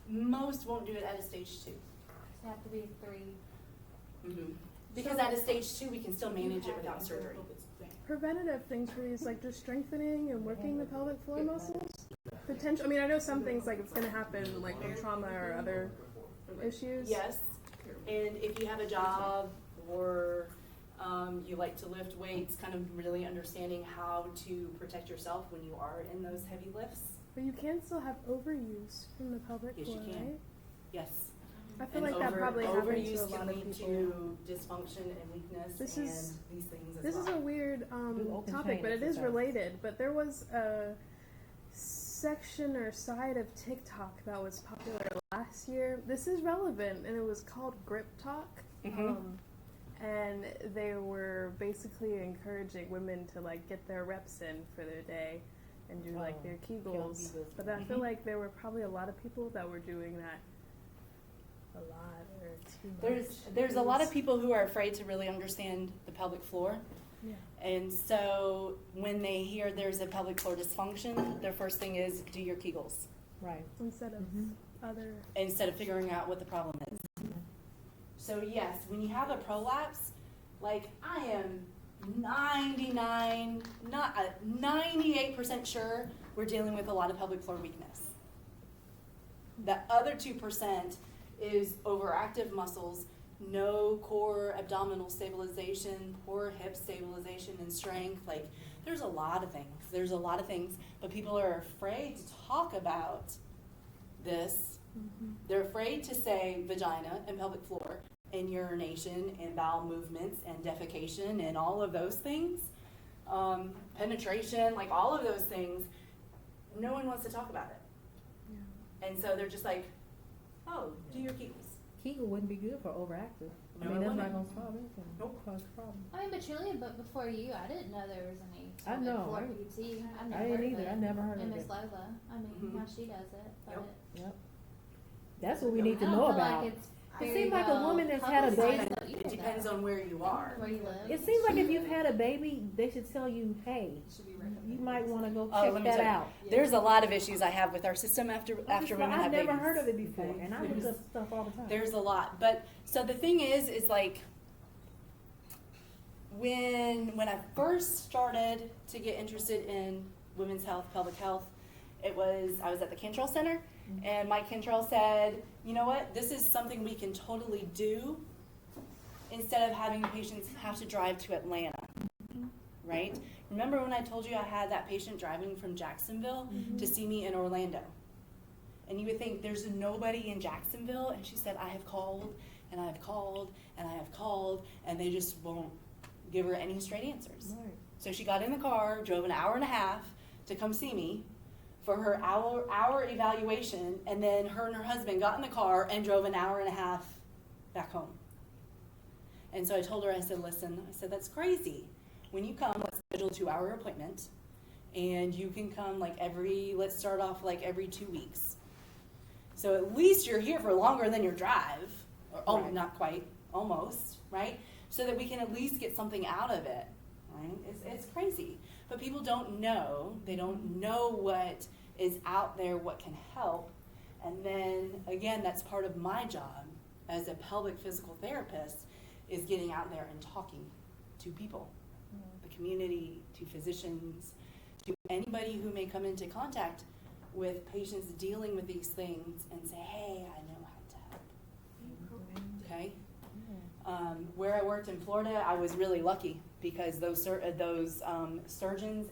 Most won't do it at a stage 2. You have to be 3. Because at a stage 2, we can still manage it without surgery. Preventative things for these, like just strengthening and working the pelvic floor muscles. Potential. I mean, I know some things like it's going to happen, like from trauma or other issues. Yes, and if you have a job or you like to lift weights, kind of really understanding how to protect yourself when you are in those heavy lifts. But you can still have overuse from the pelvic Yes, you floor, can. right? Yes. I feel And like that probably happens to overuse a lot can of lead people. to dysfunction and weakness This and is- these things as This well. is a weird Do open topic, chain but it is exercises. related. But there was a section or side of TikTok that was popular last year. This is relevant, and it was called Grip Talk. Mhm. And they were basically encouraging women to like get their reps in for their day and do like their Kegels. Kegels. But I feel Mhm. like there were probably a lot of people that were doing that a lot or too much. There's a lot of people who are afraid to really understand the pelvic floor. Yeah. And so when they hear there's a pelvic floor dysfunction, their first thing is do your Kegels Right. Instead of Mhm. other. instead of figuring out what the problem is. So yes, when you have a prolapse, like I am 98% sure we're dealing with a lot of pelvic floor weakness. That other 2% is overactive muscles, no core abdominal stabilization, poor hip stabilization and strength. Like, there's a lot of things, but people are afraid to talk about this. They're afraid to say vagina and pelvic floor and urination and bowel movements and defecation and all of those things, penetration, like all of those things. No one wants to talk about it. Yeah. And so they're just like, oh, do your Kegels. Kegel wouldn't be good for overactive. No, I mean, it that's not wouldn't. gonna solve anything. Nope. Cause problem. I mean, but Julia, but before you, I didn't know there was any I pelvic know, floor I- PT. I never didn't heard of either. it. I never heard And of Miss it. Lola, I mean, Mhm. how she does it. But Yep. That's what we need I to don't know feel about. like it's It very seems like a well woman that's had a publicized, baby. though, either, It depends though. on where you are. Where you live. It seems like if you've had a baby, they should tell you, hey, you might want to go check let me that tell you, out. There's a lot of issues I have with our system after women have I've babies. never heard of it before, Okay. and I look up stuff all the time. There's a lot, but so the thing is like when I first started to get interested in women's health, pelvic health, I was at the Cantrell Center, and Mike Cantrell said, you know what, this is something we can totally do instead of having patients have to drive to Atlanta, right? Remember when I told you I had that patient driving from Jacksonville to see me in Orlando? And you would think there's nobody in Jacksonville, and she said, I have called, and I have called, and I have called, and they just won't give her any straight answers. Right. So she got in the car, drove an hour and a half to come see me for her hour evaluation, and then her and her husband got in the car and drove an hour and a half back home. And so I told her, I said, listen, I said, that's crazy. When you come, let's schedule a 2-hour appointment, and you can come let's start off every 2 weeks. So at least you're here for longer than your drive, or Right. not quite, almost, right? So that we can at least get something out of it, right? It's crazy. But people don't know. They don't know what is out there, what can help. And then, again, that's part of my job as a pelvic physical therapist, is getting out there and talking to people, the community, to physicians, to anybody who may come into contact with patients dealing with these things and say, hey, I know how to help. Okay? Where I worked in Florida, I was really lucky because those surgeons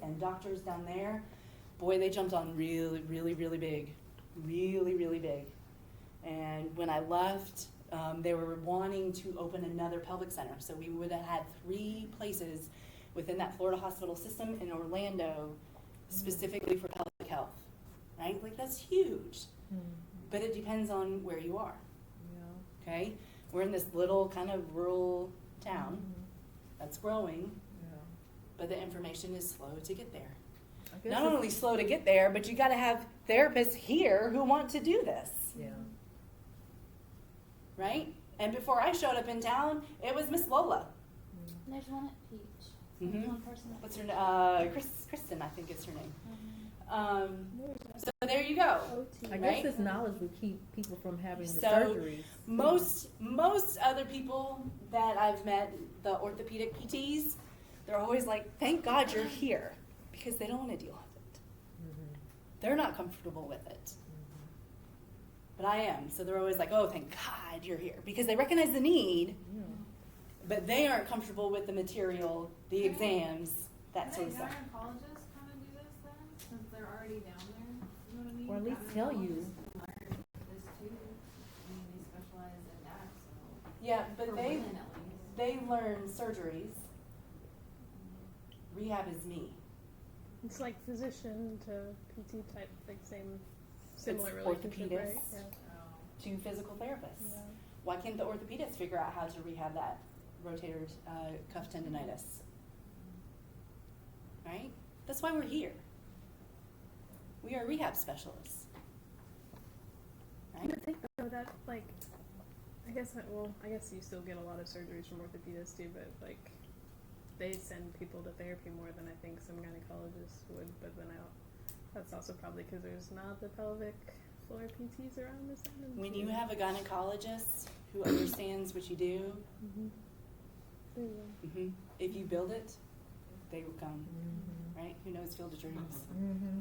and doctors down there, boy, they jumped on really, really, really big. Really, really big. And when I left, they were wanting to open another pelvic center. So we would have had 3 places within that Florida hospital system in Orlando specifically for pelvic health, right? Like, that's huge. But it depends on where you are, okay? We're in this little kind of rural town that's growing, but the information is slow to get there. Not only slow to get there, but you got to have therapists here who want to do this, right? And before I showed up in town, it was Miss Lola. And there's one at Peach. Mhm. There's one person at What's her name? Kristen, I think is her name. So there you go. I guess Right? this knowledge would keep people from having the So, surgeries. Most other people that I've met, the orthopedic PTs, they're always like, thank God you're here, because they don't want to deal with it. They're not comfortable with it. But I am. So they're always like, oh, thank God you're here, because they recognize the need, but they aren't comfortable with the material, the exams, that sort of stuff. Gynecologists kind of do this then, since they're already down there, you know what I mean? Or at least tell you. Learn this too, I mean, they specialize in that, so. Yeah, but For they women at least. they learn surgeries. Rehab is me. It's like physician to PT type, like similar It's relationship, right? orthopedists. Yeah. To physical therapists. Yeah. Why can't the orthopedists figure out how to rehab that rotator cuff tendonitis? Right? That's why we're here. We are rehab specialists. I Right? would think though that I guess you still get a lot of surgeries from orthopedists too, but they send people to therapy more than I think some gynecologists would. But then that's also probably because there's not the pelvic floor PTs around this time. When you have a gynecologist who understands what you do, There you go. If you build it, they will come, right? Who knows Field of Dreams,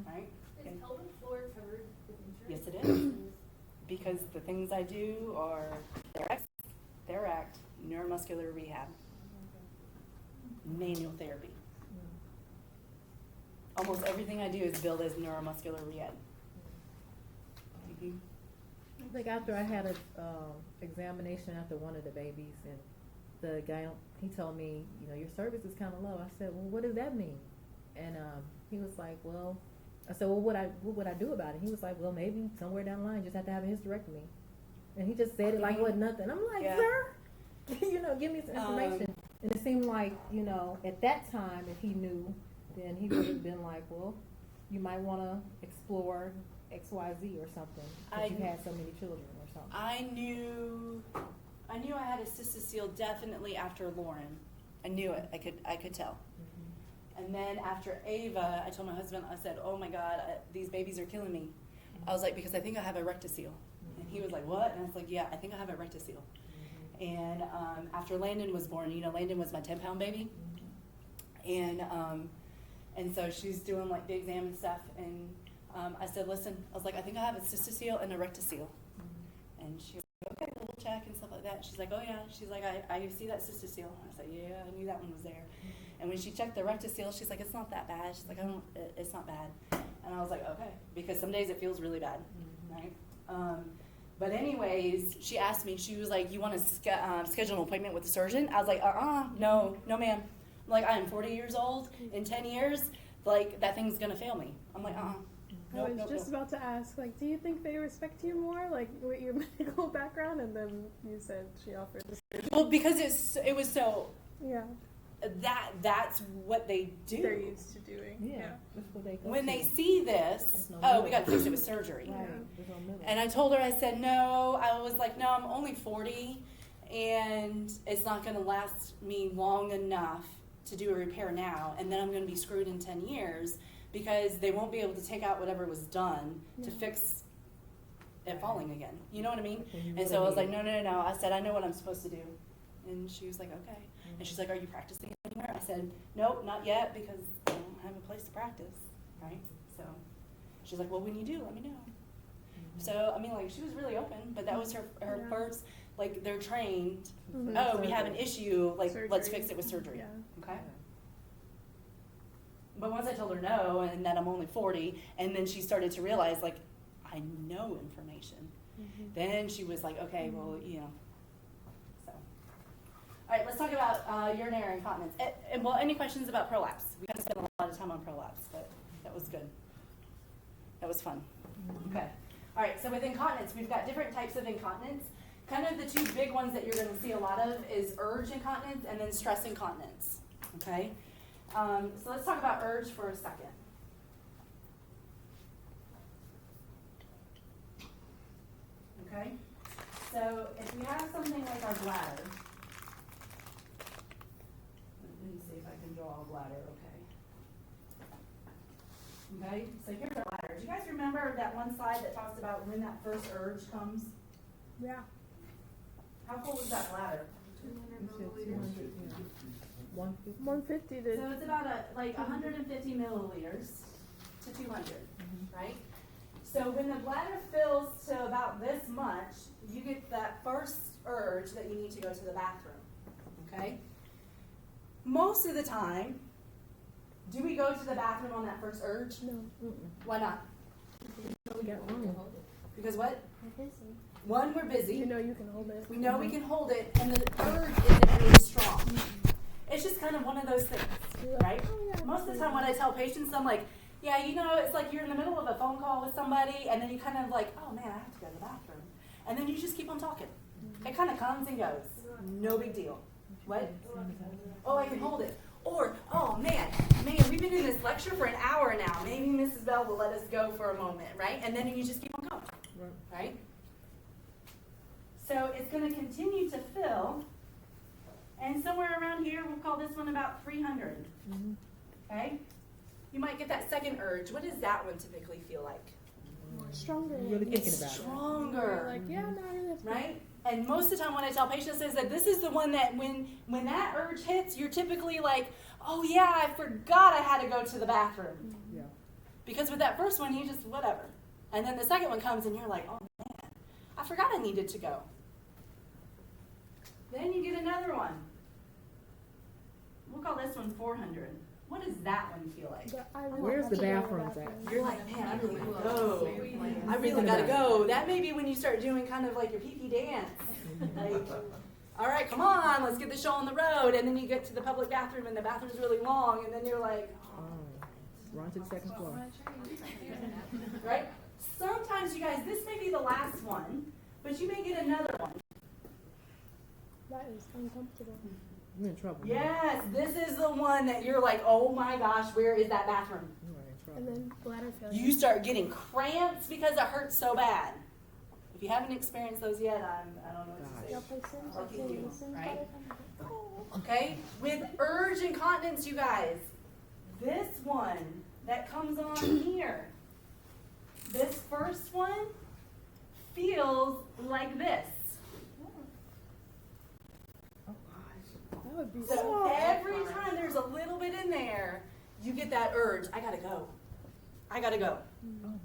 right? Is pelvic floor covered with insurance? Yes, it is. Because the things I do are Theract, neuromuscular rehab, manual therapy. Almost everything I do is billed as neuromuscular rehab. I think after I had a examination after one of the babies, and the guy, he told me, you know, your cervix is kind of low. I said, well, what does that mean? And he was like, well, I said, well, what would I do about it? He was like, well, maybe somewhere down the line, you just have to have a hysterectomy. And he just said it like it wasn't nothing. I'm like, sir, you know, give me some information. And it seemed like, you know, at that time, if he knew, then he would have been like, well, you might want to explore XYZ or something, because you had so many children or something. I knew I had a cystocele definitely after Lauren. I knew it. I could tell. And then after Ava, I told my husband, I said, oh my God, these babies are killing me. I was like, because I think I have a rectocele. And he was like, what? And I was like, yeah, I think I have a rectocele. And after Landon was born, you know, Landon was my 10-pound baby. And so she's doing like the exam and stuff. And I said, listen, I was like, I think I have a cystocele and a rectocele. And she was like, okay, we'll check and stuff like that. She's like, oh yeah. She's like, I see that cystocele. I said, yeah, I knew that one was there. And when she checked the rectocele, she's like, it's not that bad. She's like, it's not bad. And I was like, okay, because some days it feels really bad, right? But anyways, she asked me, she was like, you want to schedule an appointment with the surgeon? I was like, no ma'am. I'm like, I am 40 years old. In 10 years, like, that thing's going to fail me. I'm like, I was just about to ask, like, do you think they respect you more, like, with your medical background? And then you said she offered the surgery. Well, because it was so... Yeah. That's what they do. They're used to doing. Yeah. That's what they go When to. they see this, we got to fix it with surgery. Right. There's no middle. And I told her, I said, no. I was like, no, I'm only 40, and it's not going to last me long enough to do a repair now, and then I'm going to be screwed in 10 years because they won't be able to take out whatever was done to fix it falling again. You know what I mean? And so I was like, no. I said, I know what I'm supposed to do. And she was like, okay. And she's like, are you practicing anywhere? I said, nope, not yet, because I don't have a place to practice, right? So she's like, well, when you do, let me know. So, I mean, like, she was really open, but that was her first, like, they're trained, we have an issue, like, let's fix it with surgery, okay? But once I told her no, and that I'm only 40, and then she started to realize, like, I know information, then she was like, okay, well, you know, so. All right, let's talk about urinary incontinence. And well, any questions about prolapse? We kind of spent a lot of time on prolapse, but that was good. That was fun. Okay. All right, so with incontinence, we've got different types of incontinence. Kind of the two big ones that you're going to see a lot of is urge incontinence and then stress incontinence. Okay? So let's talk about urge for a second. Okay? So if we have something like our bladder, let me see if I can draw a bladder, okay? Okay, so here's our bladder. Do you guys remember that one slide that talks about when that first urge comes? Yeah. How full is that bladder? 150 to... So it's about like 150 milliliters to 200, right? So when the bladder fills to about this much, you get that first urge that you need to go to the bathroom, okay? Most of the time, do we go to the bathroom on that first urge? No. Why not? We got one. Because what? We're busy. One, we're busy. You know you can hold it. We know we can hold it, and the urge isn't really strong. It's just kind of one of those things, right? Most of the time when I tell patients, I'm like, yeah, you know, it's like you're in the middle of a phone call with somebody, and then you kind of like, oh man, I have to go to the bathroom. And then you just keep on talking. It kind of comes and goes. No big deal. What? Oh, I can hold it. Or, oh man, we've been in this lecture for an hour now. Maybe Mrs. Bell will let us go for a moment, right? And then you just keep on going, right? So it's going to continue to fill. And somewhere around here, we'll call this one about 300. Okay? You might get that second urge. What does that one typically feel like? Stronger. Really thinking It's about stronger. Like, yeah, no, that's right? And most of the time when I tell patients is that this is the one that when that urge hits, you're typically like, oh yeah, I forgot I had to go to the bathroom. Yeah. Because with that first one, you just, whatever. And then the second one comes and you're like, oh man, I forgot I needed to go. Then you get another one. We'll call this one 400. What does that one feel like? Where's the bathrooms at? You're like, man, I really gotta go. I really gotta go. That may be when you start doing kind of like your pee-pee dance. Like, all right, come on, let's get the show on the road. And then you get to the public bathroom and the bathroom's really long. And then you're like, Oh, run to the second floor. right? Sometimes, you guys, this may be the last one, but you may get another one. That is uncomfortable. I'm in trouble. Yes, this is the one that you're like, oh my gosh, where is that bathroom? You are in trouble. And then bladder failure. You start getting cramps because it hurts so bad. If you haven't experienced those yet, I don't know what to say. Y'all play Sims? I'll I keep can't you, even Sims by right? the time. Oh. Okay? With urge incontinence, you guys, this one that comes on here, this first one feels like this. That would be So every time there's a little bit in there, you get that urge. I gotta go. I gotta go. Oh my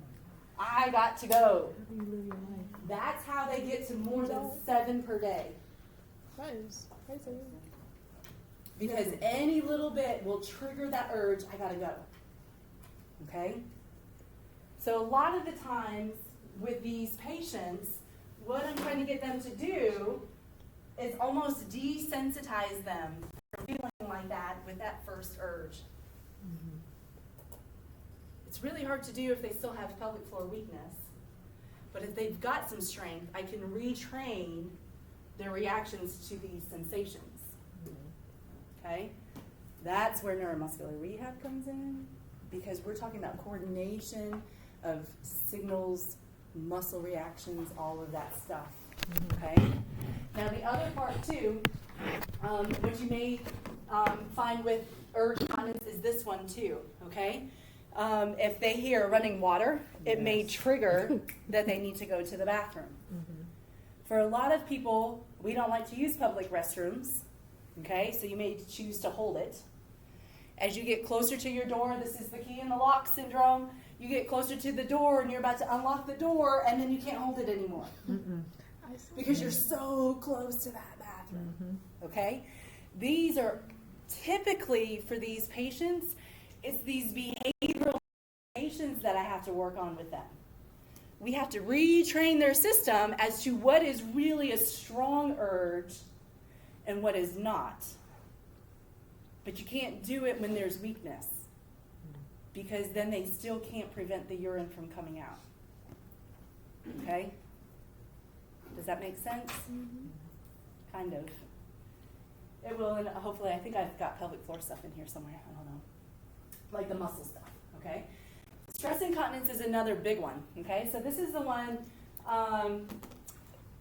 I got to go. God. How do you live your life? That's how they get to more than 7 per day. That is crazy. Because any little bit will trigger that urge, I gotta go. Okay? So a lot of the times with these patients, what I'm trying to get them to do is almost desensitize them from feeling like that with that first urge. Mm-hmm. It's really hard to do if they still have pelvic floor weakness. But if they've got some strength, I can retrain their reactions to these sensations. Okay? That's where neuromuscular rehab comes in, because we're talking about coordination of signals, muscle reactions, all of that stuff. Okay? Now the other part too, what you may find with urge incontinence is this one too. Okay? If they hear running water, it may Yes. trigger that they need to go to the bathroom. Mm-hmm. For a lot of people, we don't like to use public restrooms. Okay, so you may choose to hold it. As you get closer to your door, this is the key in the lock syndrome. You get closer to the door and you're about to unlock the door, and then you can't hold it anymore because you're so close to that bathroom. Mm-hmm. Okay, these are typically for these patients. It's these behavioral situations that I have to work on with them. We have to retrain their system as to what is really a strong urge and what is not. But you can't do it when there's weakness, because then they still can't prevent the urine from coming out. Okay? Does that make sense? Kind of. It will, and hopefully, I think I've got pelvic floor stuff in here somewhere. I don't know. Like the muscle stuff, okay? Stress incontinence is another big one, okay? So this is the one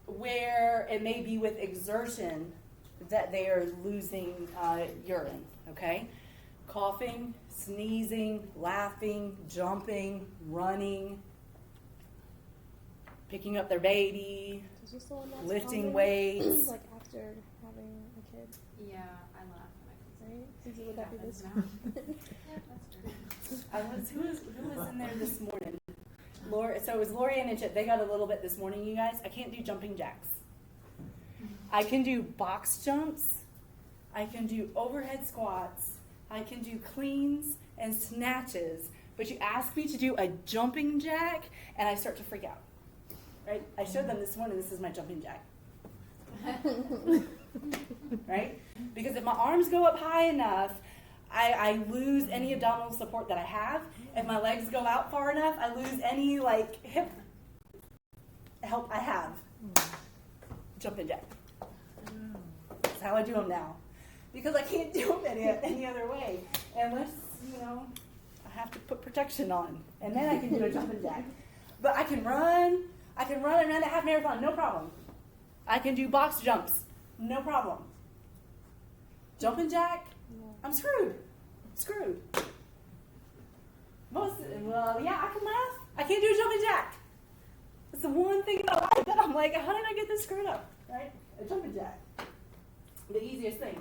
where it may be with exertion that they are losing urine, okay? Coughing, sneezing, laughing, jumping, running, picking up their baby, Is this the one that's lifting common, weights. like after having a kid, Yeah, I laugh when I can right? Would that be this? Who was in there this morning? So it was Lori and Chip. They got a little bit this morning, you guys. I can't do jumping jacks. I can do box jumps. I can do overhead squats. I can do cleans and snatches. But you ask me to do a jumping jack, and I start to freak out. Right? I showed them this morning. This is my jumping jack. Right? Because if my arms go up high enough, I lose any abdominal support that I have. If my legs go out far enough, I lose any hip help I have. Jumping jack. That's how I do them now. Because I can't do them any other way. Unless, I have to put protection on. And then I can do a jumping jack. But I can run and run a half marathon, no problem. I can do box jumps, no problem. Jumping jack, I'm screwed. I can laugh. I can't do a jumping jack. It's the one thing in my life that I'm like, how did I get this screwed up? right? A jumping jack. The easiest thing.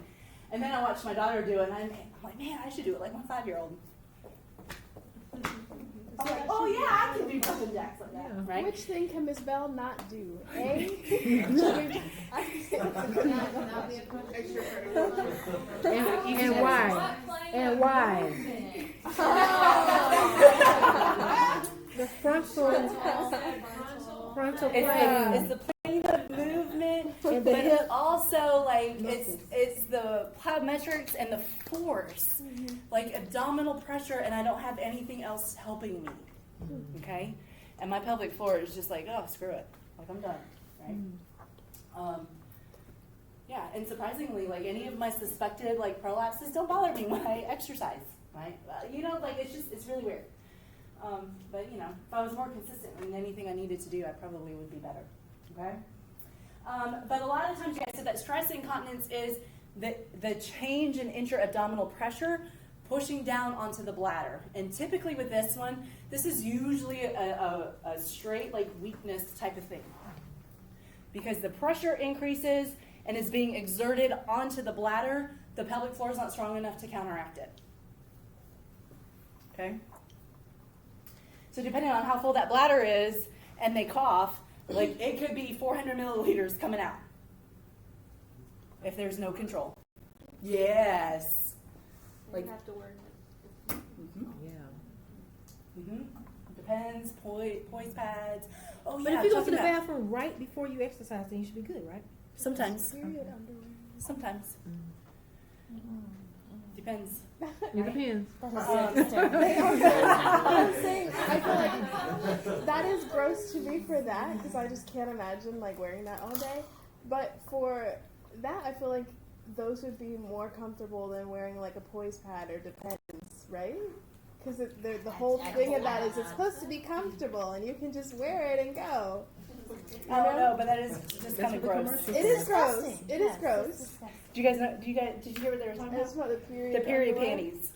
And then I watched my daughter do it, and I'm like, man, I should do it like my 5-year-old. I'm like, oh yeah, I can do jumping jacks like that, Yeah. right? Which thing can Miss Bell not do? A? And why? And why? The frontal plane. It's the plane of movement, And but the hip also like muscles. it's the plyometrics and the force, like abdominal pressure, and I don't have anything else helping me. Okay, and my pelvic floor is just like, oh, screw it, like I'm done, right? Yeah, and surprisingly, like any of my suspected like prolapses don't bother me when I exercise, right? You know, like it's really weird. But you know, if I was more consistent in anything I needed to do, I probably would be better. Okay. But a lot of times, you guys said that stress incontinence is the change in intra-abdominal pressure pushing down onto the bladder. And typically with this one, this is usually a straight like weakness type of thing, because the pressure increases and is being exerted onto the bladder. The pelvic floor is not strong enough to counteract it. Okay. So depending on how full that bladder is and they cough, like it could be 400 milliliters coming out if there's no control. Yes. Like, have to work. Yeah. Depends. Poise pads. Oh yeah. But if you go to checking the out. bathroom right before you exercise, then you should be good, right? Sometimes. Period underwear. Sometimes. Depends. It depends. I'm saying, I feel like that is gross to me for that, because I just can't imagine like wearing that all day. But for that, I feel like those would be more comfortable than wearing like a poise pad or Depends, right? Because the whole thing of that is it's supposed to be comfortable and you can just wear it and go. I don't know, but that is just kind of what the gross. commercial It is gross. Disgusting. It is Yes, gross. it's disgusting. Do you guys know? Did you hear what they were talking That's about? about the period. The period underwear. panties.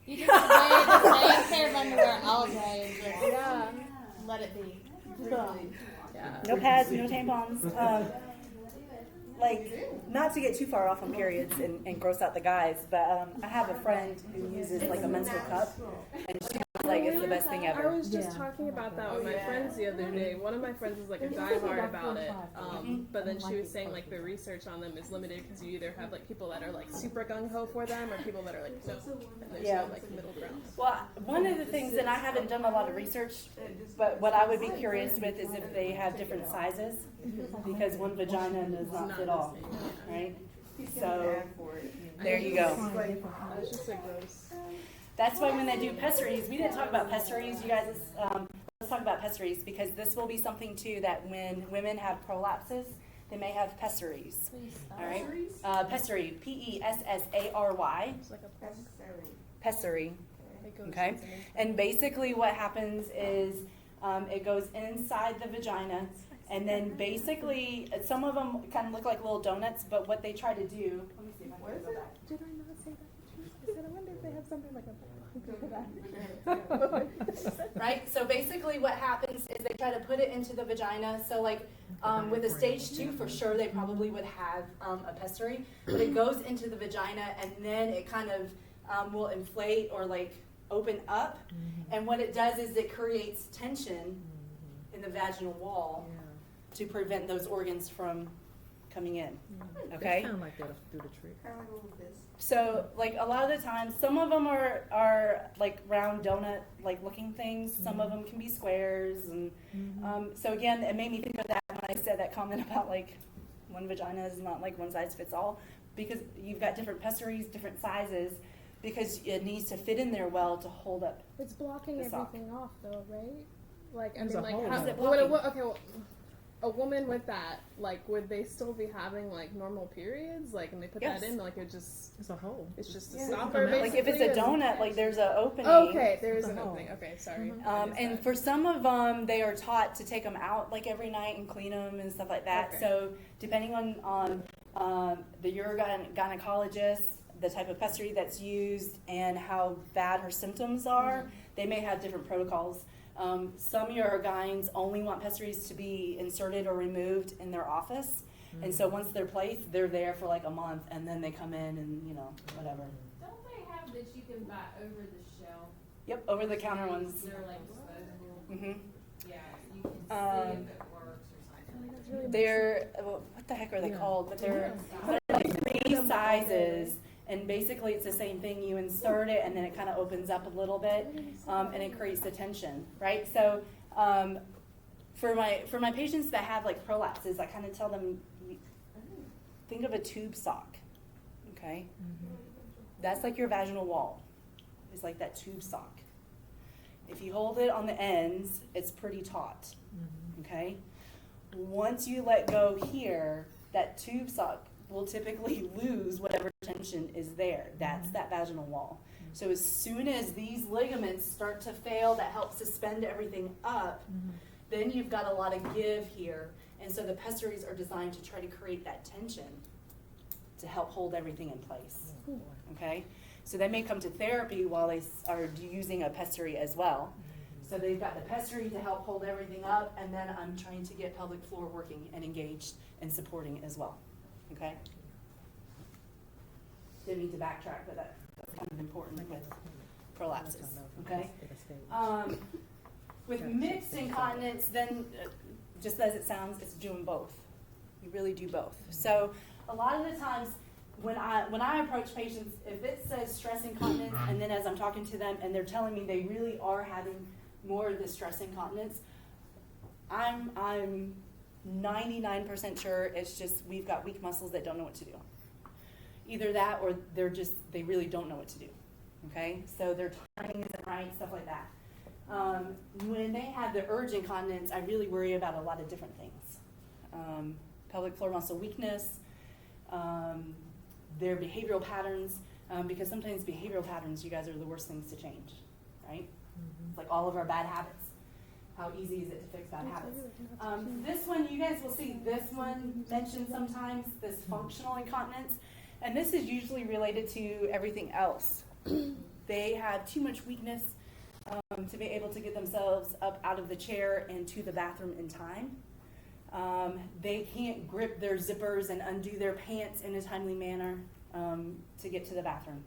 You just wear the same pair of underwear all day and just Yeah. let it be. Yeah. No pads, no tampons. Like, not to get too far off on periods and gross out the guys, but I have a friend who uses like a menstrual cup, and she was like, it's the best thing I ever. was just Yeah. talking about that with my friends the other day. One of my friends is like a diehard about it, but then she was saying like the research on them is limited because you either have like people that are like super gung ho for them or people that are like no, and there's Yeah. no like middle ground. Well, one of the things, and I haven't done a lot of research, but what I would be curious with is if they have different sizes, because one vagina does not fit all, right? So, there you go. It's just a gross. That's why when they do pessaries, we didn't talk about pessaries, you guys. Let's talk about pessaries, because this will be something too that when women have prolapses, they may have pessaries. Please stop. All right, pessary, Pessary, It's like a punk. pessary. It goes Okay, into the- and basically what happens is it goes inside the vagina, and then basically some of them kind of look like little donuts, but what they try to do. Let me see if I can go back. Did I not say that? I said I wonder if they have something like a punk for that. Right? So basically what happens is they try to put it into the vagina. So like with a stage 2, for sure they probably would have a pessary, but it goes into the vagina and then it kind of will inflate or like open up. And what it does is it creates tension in the vaginal wall to prevent those organs from coming in. Okay? Sound like that'll do the trick. So, like, a lot of the time, some of them are like round donut like looking things. Some of them can be squares, and so again, it made me think of that when I said that comment about like one vagina is not like one size fits all, because you've got different pessaries, different sizes, because it needs to fit in there well to hold up. It's blocking The sock. everything off, though, right? Like, I There's mean, a like, hole how, in it. okay, well, a woman with that, like, would they still be having like normal periods? Like, and they put Yes. that in, like, it just, It's a hole. it's just a Yeah. stopper, Like, Like if it's a basically, or- donut, like there's an opening. Okay, there is It's a an hole. opening. Okay, sorry. I missed And that. for some of them, they are taught to take them out like every night and clean them and stuff like that. Okay. So depending on the urogynecologist, the type of pessary that's used, and how bad her symptoms are, they may have different protocols. Some urogynes only want pessaries to be inserted or removed in their office, And so once they're placed, they're there for like a month, and then they come in and, you know, whatever. Don't they have that you can buy over the shelf? Yep, over the counter ones. They're like disposable. Mm-hmm. Yeah, you can see if it works or something. That's really They're, well, what the heck are they Yeah. called? But they're Yeah. like 3 sizes, and basically it's the same thing. You insert it, and then it kind of opens up a little bit, and it creates the tension, right? So for my patients that have like prolapses, I kind of tell them, think of a tube sock, okay? That's like your vaginal wall. It's like that tube sock. If you hold it on the ends, it's pretty taut, okay? Once you let go here, that tube sock will typically lose whatever tension is there. That's that vaginal wall. So as soon as these ligaments start to fail that help suspend everything up, then you've got a lot of give here. And so the pessaries are designed to try to create that tension to help hold everything in place, okay? So they may come to therapy while they are using a pessary as well. So they've got the pessary to help hold everything up, and then I'm trying to get pelvic floor working and engaged and supporting as well, okay? Didn't mean to backtrack, but that's kind of important with prolapses, okay? With mixed incontinence, then just as it sounds, it's doing both. You really do both. So a lot of the times when I approach patients, if it says stress incontinence, and then as I'm talking to them and they're telling me they really are having more of the stress incontinence, I'm 99% sure it's just we've got weak muscles that don't know what to do. Either that or they really don't know what to do, okay? So their timing isn't right, stuff like that. When they have the urge incontinence, I really worry about a lot of different things. Pelvic floor muscle weakness, their behavioral patterns, because sometimes behavioral patterns, you guys, are the worst things to change, right? It's like all of our bad habits. How easy is it to fix bad habits? This one, you guys will see this one mentioned sometimes, this functional incontinence, and this is usually related to everything else. They have too much weakness to be able to get themselves up out of the chair and to the bathroom in time. They can't grip their zippers and undo their pants in a timely manner to get to the bathroom,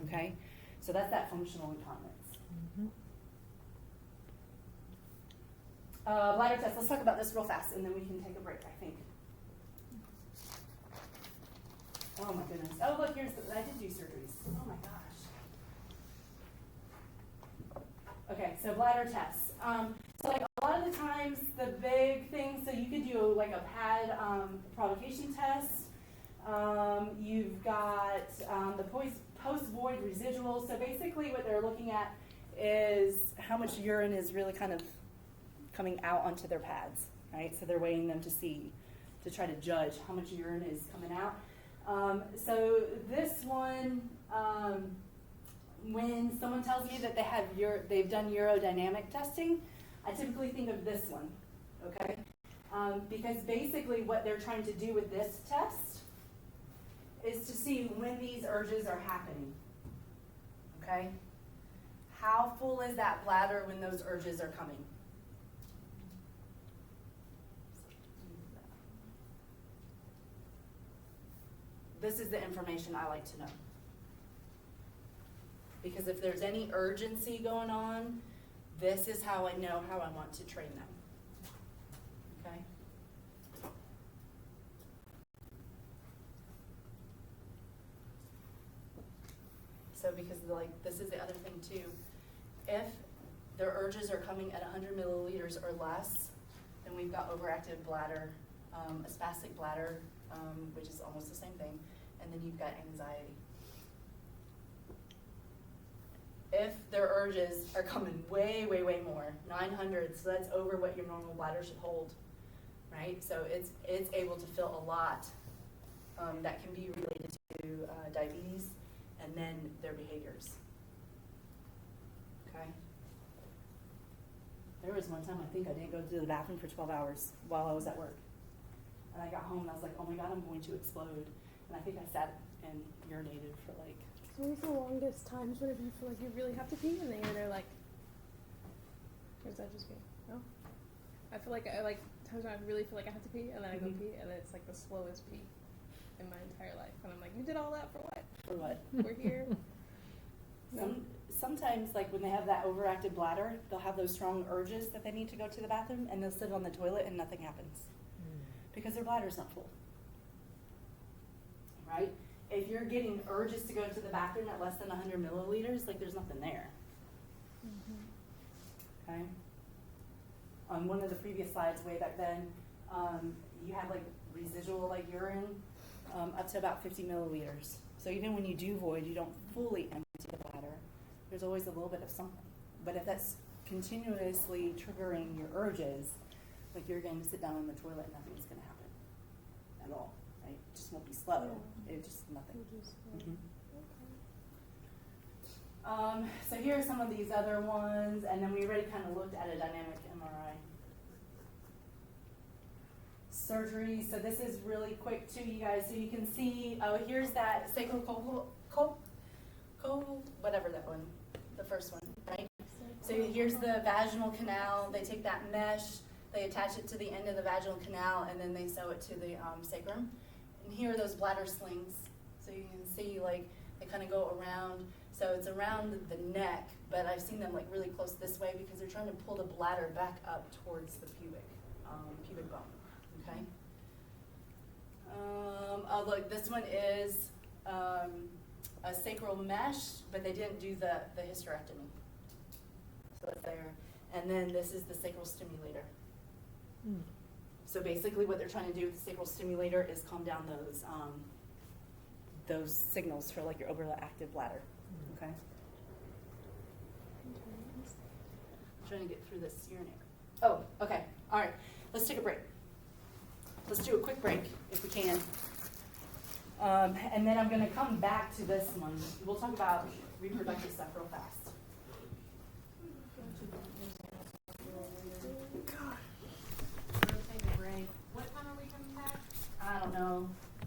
okay? So that's that functional incontinence. Bladder test, let's talk about this real fast and then we can take a break, I think. Oh my goodness. Oh look, I did do surgeries. Oh my gosh. Okay, so bladder tests. So like a lot of the times the big things, so you could do like a pad provocation test. You've got the post-void residual. So basically what they're looking at is how much urine is really kind of coming out onto their pads, right? So they're weighing them to try to judge how much urine is coming out. So this one, when someone tells me that they've done urodynamic testing, I typically think of this one, okay? Because basically what they're trying to do with this test is to see when these urges are happening, okay? How full is that bladder when those urges are coming? This is the information I like to know. Because if there's any urgency going on, this is how I know how I want to train them. Okay? So because this is the other thing too. If their urges are coming at 100 milliliters or less, then we've got overactive bladder, a spastic bladder, which is almost the same thing, and then you've got anxiety. If their urges are coming way, way, way more, 900, so that's over what your normal bladder should hold, right? So it's able to fill a lot that can be related to diabetes and then their behaviors. Okay? There was one time I think I didn't go to the bathroom for 12 hours while I was at work. And I got home and I was like, oh my God, I'm going to explode. And I think I sat and urinated for like... So what's the longest times whenever you feel like you really have to pee and then you're there like, or is that just me? No? I feel like sometimes I really feel like I have to pee, and then I go pee, and then it's like the slowest pee in my entire life, and I'm like, you did all that for what? For what? We're here. No. Sometimes, like when they have that overactive bladder, they'll have those strong urges that they need to go to the bathroom, and they'll sit on the toilet and nothing happens because their bladder's not full. Right? If you're getting urges to go to the bathroom at less than 100 milliliters, like there's nothing there. Okay? On one of the previous slides way back then, you had like residual like urine up to about 50 milliliters. So even when you do void, you don't fully empty the bladder. There's always a little bit of something. But if that's continuously triggering your urges, like you're going to sit down in the toilet and nothing's going to happen at all, right? It just won't be slow. It's just nothing. So here are some of these other ones, and then we already kind of looked at a dynamic MRI. Surgery, so this is really quick too, you guys. So you can see, here's that whatever that one, the first one, right? So here's the vaginal canal. They take that mesh, they attach it to the end of the vaginal canal, and then they sew it to the sacrum. And here are those bladder slings. So you can see, like, they kind of go around. So it's around the neck, but I've seen them like really close this way because they're trying to pull the bladder back up towards the pubic bone. Okay. Oh, look, this one is a sacral mesh, but they didn't do the hysterectomy. So it's there. And then this is the sacral stimulator. So basically what they're trying to do with the sacral stimulator is calm down those signals for like your overactive bladder. Okay? I'm trying to get through this urinary. Oh, okay. All right. Let's take a break. Let's do a quick break if we can. And then I'm going to come back to this one. We'll talk about reproductive stuff real fast. We'll take a break. What time are we coming back? I don't know.